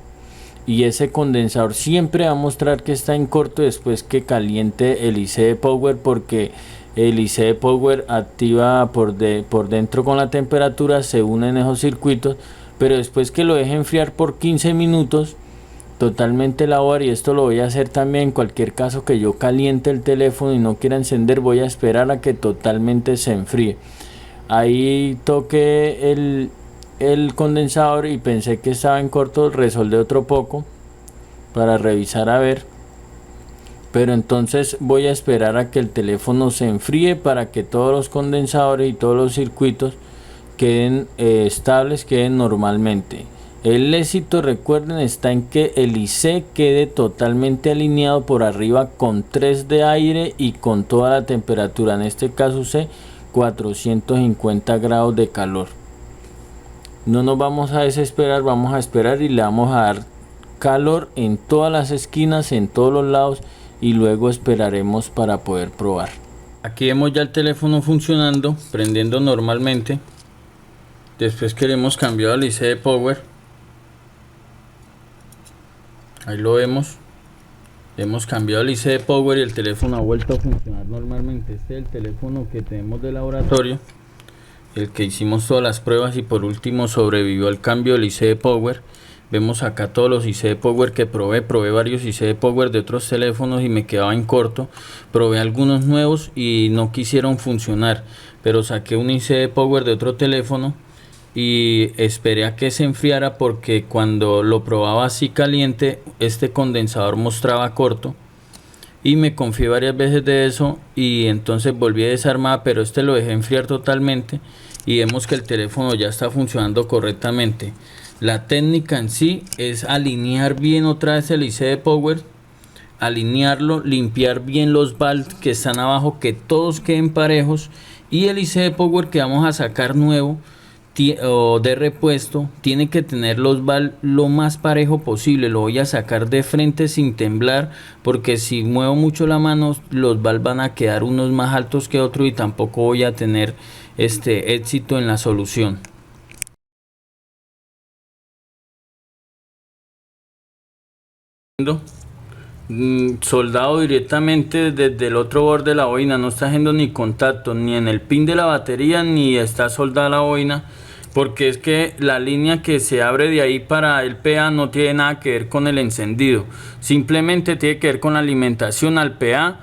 [SPEAKER 1] y ese condensador siempre va a mostrar que está en corto después que caliente el IC de Power, porque el IC de Power activa por dentro con la temperatura, se unen esos circuitos, pero después que lo deje enfriar por 15 minutos totalmente labor. Y esto lo voy a hacer también en cualquier caso que yo caliente el teléfono y no quiera encender, voy a esperar a que totalmente se enfríe. Ahí toqué el condensador y pensé que estaba en corto, resoldé otro poco para revisar a ver, pero entonces voy a esperar a que el teléfono se enfríe para que todos los condensadores y todos los circuitos queden estables, queden normalmente. El éxito, recuerden, está en que el IC quede totalmente alineado por arriba con 3 de aire y con toda la temperatura. En este caso usé 450 grados de calor. No nos vamos a desesperar, vamos a esperar y le vamos a dar calor en todas las esquinas, en todos los lados, y luego esperaremos para poder probar. Aquí vemos ya el teléfono funcionando, prendiendo normalmente. Después que le hemos cambiado el IC de Power, ahí lo vemos, hemos cambiado el IC de Power y el teléfono ha vuelto a funcionar normalmente. Este es el teléfono que tenemos de laboratorio, el que hicimos todas las pruebas y por último sobrevivió al cambio del IC de Power. Vemos acá todos los IC de Power que probé varios IC de Power de otros teléfonos y me quedaba en corto. Probé algunos nuevos y no quisieron funcionar, pero saqué un IC de Power de otro teléfono y esperé a que se enfriara, porque cuando lo probaba así caliente este condensador mostraba corto, y me confié varias veces de eso y entonces volví a desarmar, pero este lo dejé enfriar totalmente y vemos que el teléfono ya está funcionando correctamente. La técnica en sí es alinear bien otra vez el IC de Power, alinearlo, limpiar bien los valves que están abajo, que todos queden parejos, y el IC de Power que vamos a sacar nuevo o de repuesto tiene que tener los valves lo más parejo posible. Lo voy a sacar de frente sin temblar, porque si muevo mucho la mano los valves van a quedar unos más altos que otros y tampoco voy a tener éxito en la solución. Soldado directamente desde el otro borde de la boina, no está haciendo ni contacto ni en el pin de la batería ni está soldada la boina, porque es que la línea que se abre de ahí para el PA no tiene nada que ver con el encendido, simplemente tiene que ver con la alimentación al PA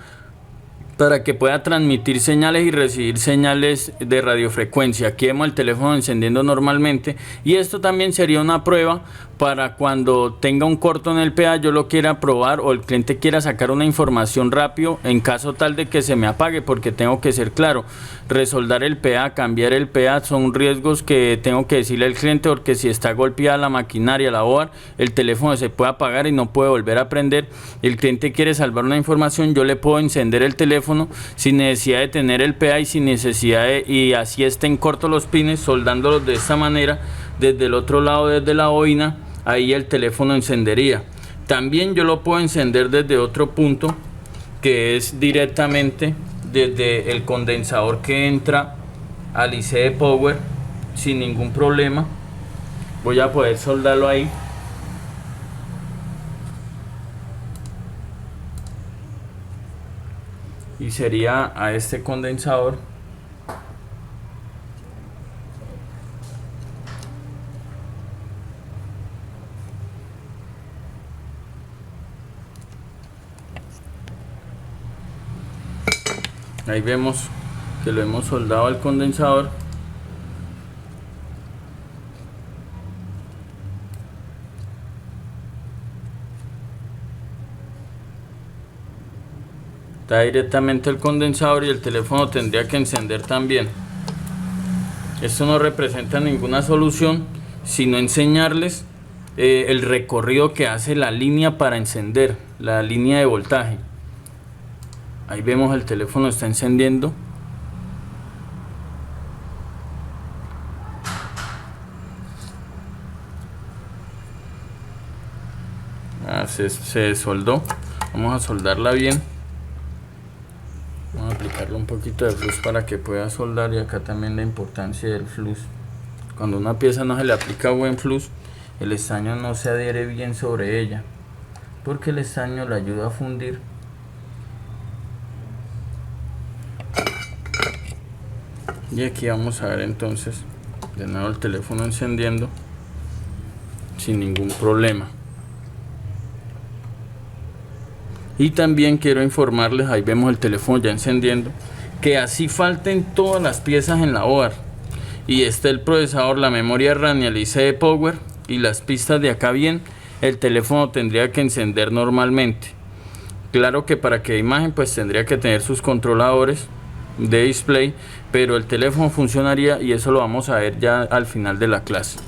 [SPEAKER 1] para que pueda transmitir señales y recibir señales de radiofrecuencia. Aquí vemos el teléfono encendiendo normalmente, y esto también sería una prueba para cuando tenga un corto en el PA, yo lo quiera probar o el cliente quiera sacar una información rápido en caso tal de que se me apague, porque tengo que ser claro, resoldar el PA, cambiar el PA son riesgos que tengo que decirle al cliente, porque si está golpeada la maquinaria, la board, el teléfono se puede apagar y no puede volver a prender. El cliente quiere salvar una información, yo le puedo encender el teléfono sin necesidad de tener el PA y sin necesidad de, y así estén cortos los pines, soldándolos de esta manera desde el otro lado, desde la boina, ahí el teléfono encendería. También yo lo puedo encender desde otro punto, que es directamente desde el condensador que entra al IC de Power sin ningún problema. Voy a poder soldarlo ahí. Y sería a este condensador. Ahí vemos que lo hemos soldado al condensador. Está directamente el condensador y el teléfono tendría que encender también. Esto no representa ninguna solución, sino enseñarles el recorrido que hace la línea para encender, la línea de voltaje. Ahí vemos el teléfono está encendiendo. Se soldó. Vamos a soldarla bien. Vamos a aplicarle un poquito de flux para que pueda soldar, y acá también la importancia del flux. Cuando una pieza no se le aplica buen flux, el estaño no se adhiere bien sobre ella, porque el estaño le ayuda a fundir. Y aquí vamos a ver entonces de nuevo el teléfono encendiendo sin ningún problema. Y también quiero informarles, ahí vemos el teléfono ya encendiendo, que así falten todas las piezas en la board y esté el procesador, la memoria RAM y el IC de Power y las pistas de acá bien, el teléfono tendría que encender normalmente. Claro que para que imagen pues tendría que tener sus controladores de display, pero el teléfono funcionaría, y eso lo vamos a ver ya al final de la clase.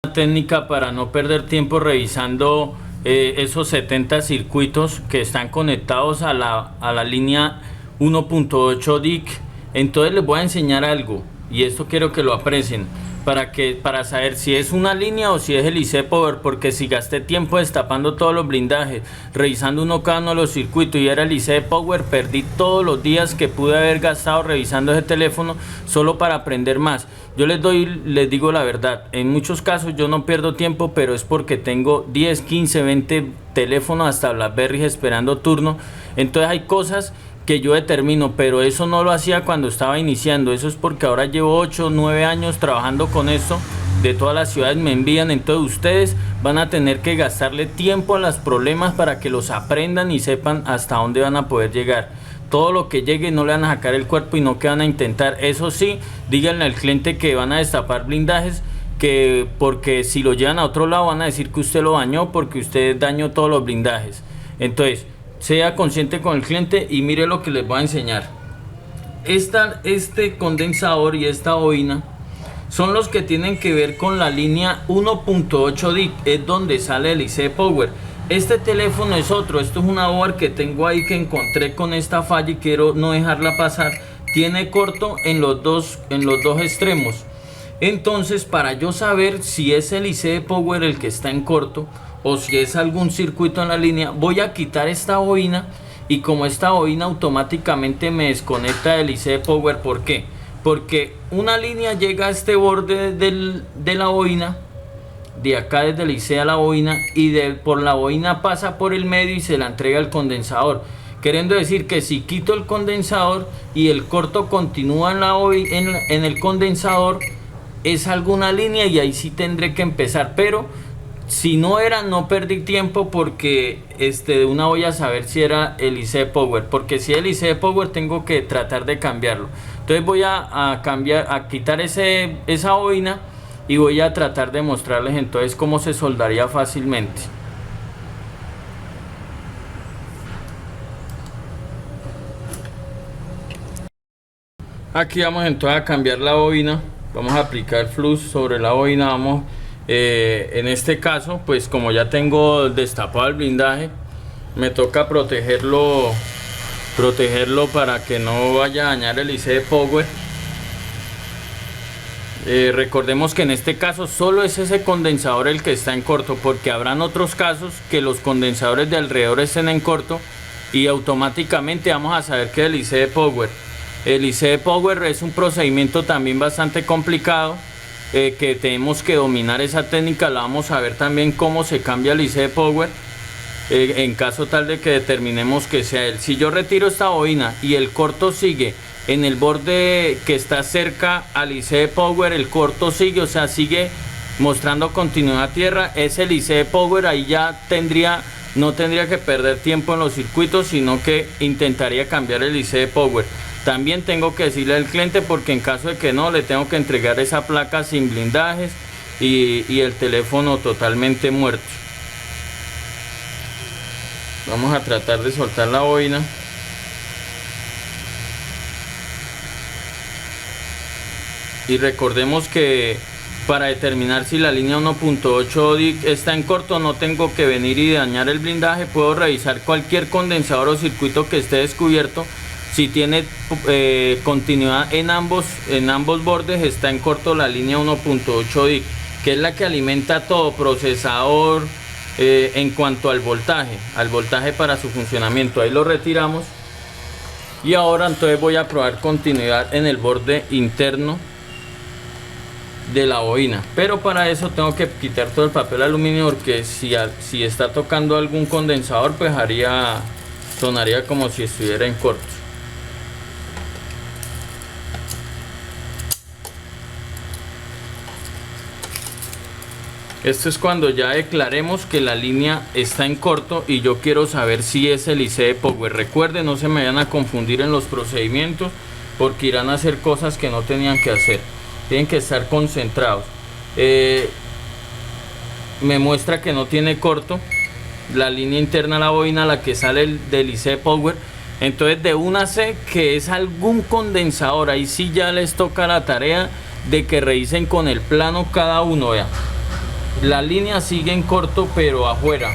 [SPEAKER 1] Una técnica para no perder tiempo revisando esos 70 circuitos que están conectados a la línea 1.8 DIC. Entonces les voy a enseñar algo, y esto quiero que lo aprecien, para saber si es una línea o si es el IC Power, porque si gasté tiempo destapando todos los blindajes, revisando uno cada uno de los circuitos y era el IC Power, perdí todos los días que pude haber gastado revisando ese teléfono solo para aprender más. Yo les digo la verdad, en muchos casos yo no pierdo tiempo, pero es porque tengo 10, 15, 20 teléfonos hasta BlackBerry esperando turno. Entonces hay cosas que yo determino, pero eso no lo hacía cuando estaba iniciando. Eso es porque ahora llevo 8 o 9 años trabajando con esto. De todas las ciudades me envían, entonces ustedes van a tener que gastarle tiempo a los problemas para que los aprendan y sepan hasta dónde van a poder llegar. Todo lo que llegue no le van a sacar el cuerpo y no que van a intentar. Eso sí, díganle al cliente que van a destapar blindajes que porque si lo llevan a otro lado van a decir que usted lo dañó porque usted dañó todos los blindajes. Entonces, sea consciente con el cliente y mire lo que les voy a enseñar. Este condensador y esta bobina son los que tienen que ver con la línea 1.8 DIC, es donde sale el IC Power. Este teléfono es otro, esto es una board que tengo ahí que encontré con esta falla y quiero no dejarla pasar. Tiene corto en los dos extremos. Entonces, para yo saber si es el IC Power el que está en corto o si es algún circuito en la línea, voy a quitar esta bobina, y como esta bobina automáticamente me desconecta del IC Power. ¿Por qué? Porque una línea llega a este borde de la bobina, de acá desde el IC a la bobina, y por la bobina pasa por el medio y se la entrega al condensador. Queriendo decir que si quito el condensador y el corto continúa en el condensador, es alguna línea y ahí sí tendré que empezar. Pero si no era, no perdí tiempo, porque de una voy a saber si era el IC Power, porque si es el IC Power tengo que tratar de cambiarlo. Entonces voy a quitar esa bobina y voy a tratar de mostrarles entonces cómo se soldaría fácilmente. Aquí vamos entonces a cambiar la bobina, vamos a aplicar flux sobre la bobina. Vamos en este caso, pues como ya tengo destapado el blindaje, me toca protegerlo para que no vaya a dañar el IC Power. Recordemos que en este caso solo es ese condensador el que está en corto, porque habrán otros casos que los condensadores de alrededor estén en corto y automáticamente vamos a saber que es el IC Power. El IC Power es un procedimiento también bastante complicado, que tenemos que dominar esa técnica. La vamos a ver también cómo se cambia el IC Power, en caso tal de que determinemos que sea él. Si yo retiro esta bobina y el corto sigue en el borde que está cerca al IC Power, el corto sigue, o sea, sigue mostrando continuidad a tierra, es el IC Power. Ahí ya no tendría que perder tiempo en los circuitos, sino que intentaría cambiar el IC Power. También tengo que decirle al cliente, porque en caso de que no, le tengo que entregar esa placa sin blindajes y el teléfono totalmente muerto. Vamos a tratar de soltar la bobina. Y recordemos que para determinar si la línea 1.8 DIC está en corto, no tengo que venir y dañar el blindaje. Puedo revisar cualquier condensador o circuito que esté descubierto. Si tiene continuidad en ambos bordes, está en corto la línea 1.8 DIC, que es la que alimenta todo procesador en cuanto al voltaje para su funcionamiento. Ahí lo retiramos. Y ahora entonces voy a probar continuidad en el borde interno de la bobina, pero para eso tengo que quitar todo el papel aluminio, porque si está tocando algún condensador, pues sonaría como si estuviera en corto. Esto es cuando ya declaremos que la línea está en corto y yo quiero saber si es el IC Power. Recuerden, no se me vayan a confundir en los procedimientos, porque irán a hacer cosas que no tenían que hacer. Tienen que estar concentrados. Me muestra que no tiene corto la línea interna de la bobina, la que sale del IC Power. Entonces de una sé que es algún condensador. Ahí sí ya les toca la tarea de que revisen con el plano cada uno. Vean, la línea sigue en corto, pero afuera,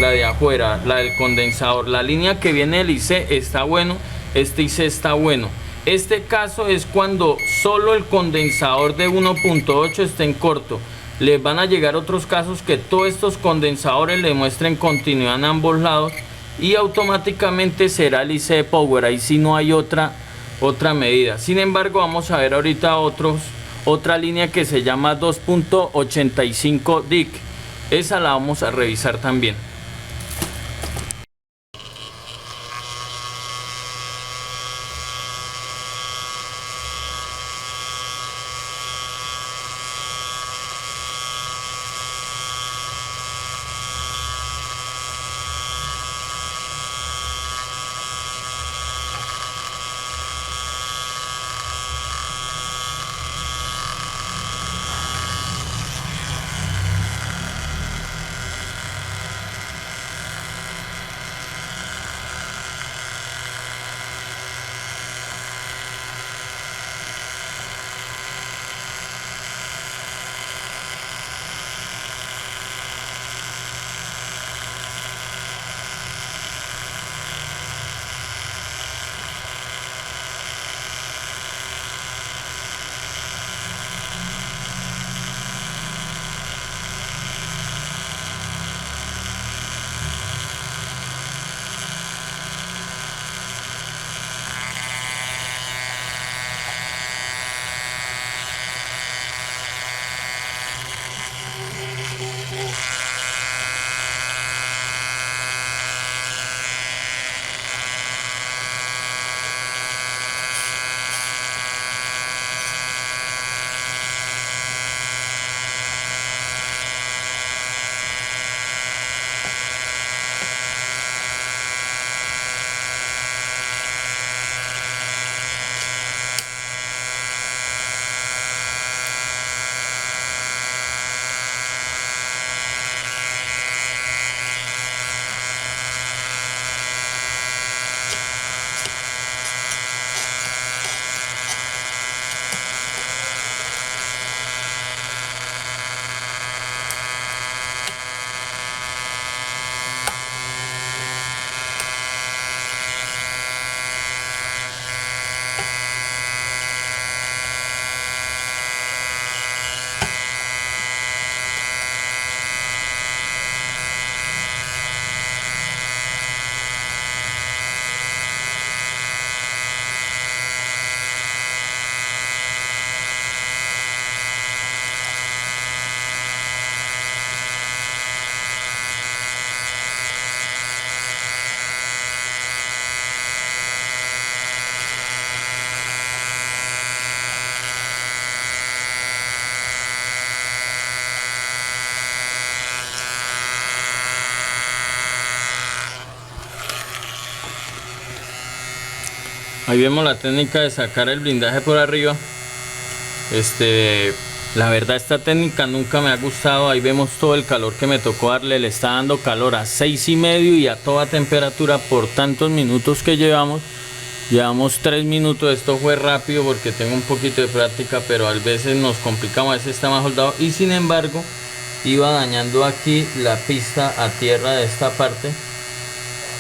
[SPEAKER 1] la de afuera, la del condensador. La línea que viene del IC está bueno, este IC está bueno. Este caso es cuando solo el condensador de 1.8 está en corto. Les van a llegar otros casos que todos estos condensadores le muestren continuidad en ambos lados y automáticamente será el IC Power. Ahí sí no hay otra medida. Sin embargo, vamos a ver ahorita otra línea que se llama 2.85 DIC. Esa la vamos a revisar también. Ahí vemos la técnica de sacar el blindaje por arriba. La verdad, esta técnica nunca me ha gustado. Ahí vemos todo el calor que me tocó darle. Le está dando calor a 6,5 y a toda temperatura por tantos minutos que llevamos. Llevamos 3 minutos. Esto fue rápido porque tengo un poquito de práctica, pero a veces nos complicamos, a veces está más soldado. Y sin embargo, iba dañando aquí la pista a tierra de esta parte,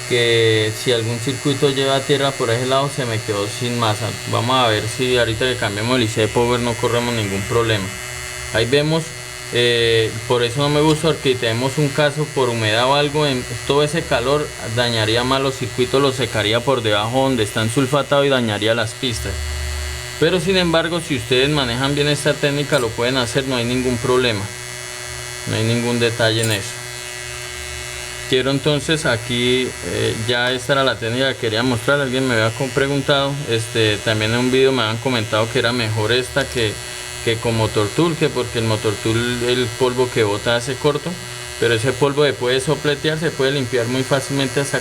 [SPEAKER 1] que si algún circuito lleva a tierra por ese lado se me quedó sin masa. Vamos a ver si ahorita que cambiemos el IC de power no corremos ningún problema. Ahí vemos, por eso no me gusta, porque tenemos un caso por humedad o algo, en todo ese calor dañaría más los circuitos, los secaría por debajo donde están sulfatados y dañaría las pistas. Pero sin embargo, si ustedes manejan bien esta técnica lo pueden hacer, no hay ningún problema, no hay ningún detalle en eso. Quiero entonces aquí, ya esta era la técnica que quería mostrar. Alguien me había preguntado, también en un video me habían comentado que era mejor esta que con motor tool, que porque el motor tool el polvo que bota hace corto, pero ese polvo se puede sopletear, se puede limpiar muy fácilmente, hasta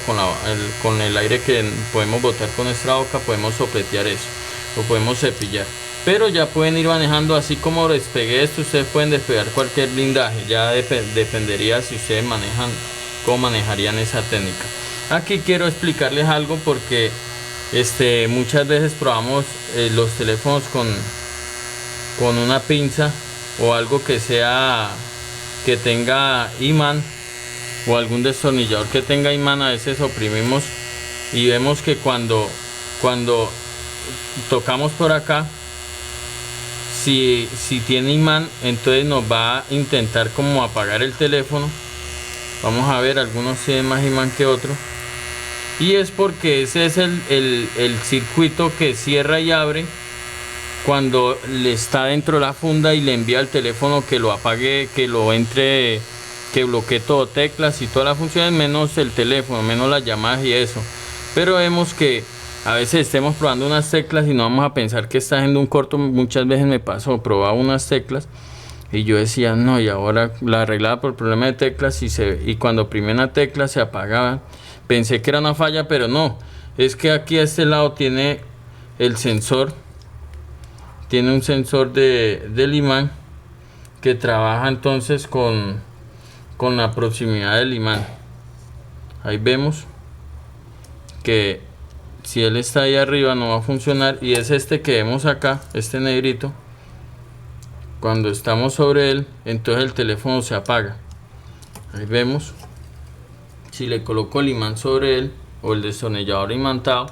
[SPEAKER 1] con el aire que podemos botar con nuestra boca podemos sopletear eso, lo podemos cepillar. Pero ya pueden ir manejando, así como despegué esto, ustedes pueden despegar cualquier blindaje, ya dependería si ustedes manejan, cómo manejarían esa técnica. Aquí quiero explicarles algo porque muchas veces probamos los teléfonos con una pinza o algo que tenga imán, o algún destornillador que tenga imán. A veces oprimimos y vemos que cuando tocamos por acá, si tiene imán, entonces nos va a intentar como apagar el teléfono. Vamos a ver, algunos tienen más imán que otros, y es porque ese es el circuito que cierra y abre cuando le está dentro de la funda y le envía al teléfono que lo apague, que lo entre, que bloquee todo, teclas y todas las funciones, menos el teléfono, menos las llamadas y eso. Pero vemos que a veces estemos probando unas teclas y no vamos a pensar que está haciendo un corto. Muchas veces me pasó, probaba unas teclas y yo decía, no, y ahora la arreglaba por problema de teclas, y cuando oprimía una tecla se apagaba. Pensé que era una falla, pero no. Es que aquí a este lado tiene el sensor, tiene un sensor del imán que trabaja entonces con la proximidad del imán. Ahí vemos que si él está ahí arriba no va a funcionar, y es este que vemos acá, este negrito. Cuando estamos sobre él, entonces el teléfono se apaga. Ahí vemos, si le coloco el imán sobre él o el destornillador imantado,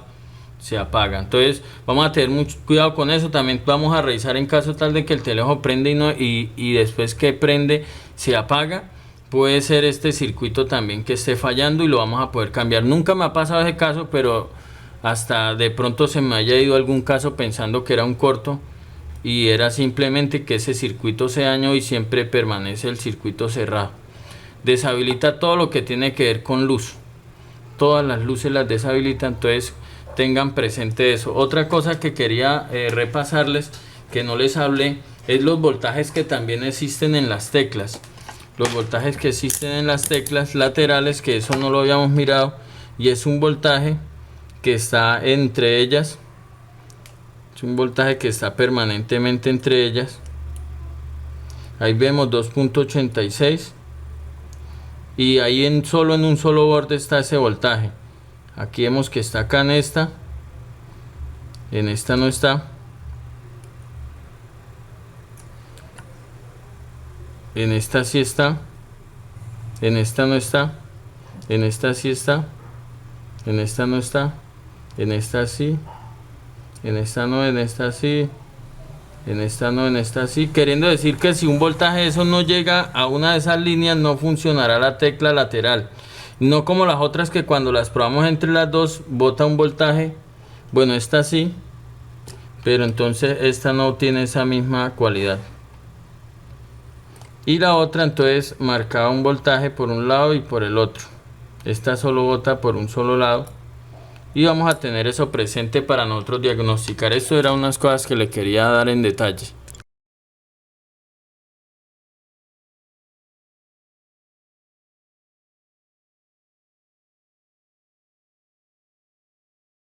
[SPEAKER 1] se apaga. Entonces vamos a tener mucho cuidado con eso. También vamos a revisar en caso tal de que el teléfono prende y después que prende se apaga. Puede ser este circuito también que esté fallando y lo vamos a poder cambiar. Nunca me ha pasado ese caso, pero hasta de pronto se me haya ido algún caso pensando que era un corto, y era simplemente que ese circuito se dañó y siempre permanece el circuito cerrado. Deshabilita todo lo que tiene que ver con luz, todas las luces las deshabilita, entonces tengan presente eso. Otra cosa que quería repasarles, que no les hablé, es los voltajes que también existen en las teclas. Los voltajes que existen en las teclas laterales, que eso no lo habíamos mirado, y es un voltaje que está entre ellas. Es un voltaje que está permanentemente entre ellas. Ahí vemos 2.86, y ahí solo en un solo borde está ese voltaje. Aquí vemos que está acá en esta no está, en esta sí está, en esta no está, en esta sí está, en esta no está, en esta sí, en esta no, en esta sí, en esta no, en esta sí. Queriendo decir que si un voltaje de eso no llega a una de esas líneas, no funcionará la tecla lateral. No como las otras, que cuando las probamos entre las dos bota un voltaje. Bueno, esta sí, pero entonces esta no tiene esa misma cualidad. Y la otra entonces marcaba un voltaje por un lado y por el otro. Esta solo bota por un solo lado. Y vamos a tener eso presente para nosotros diagnosticar. Esto eran unas cosas que le quería dar en detalle.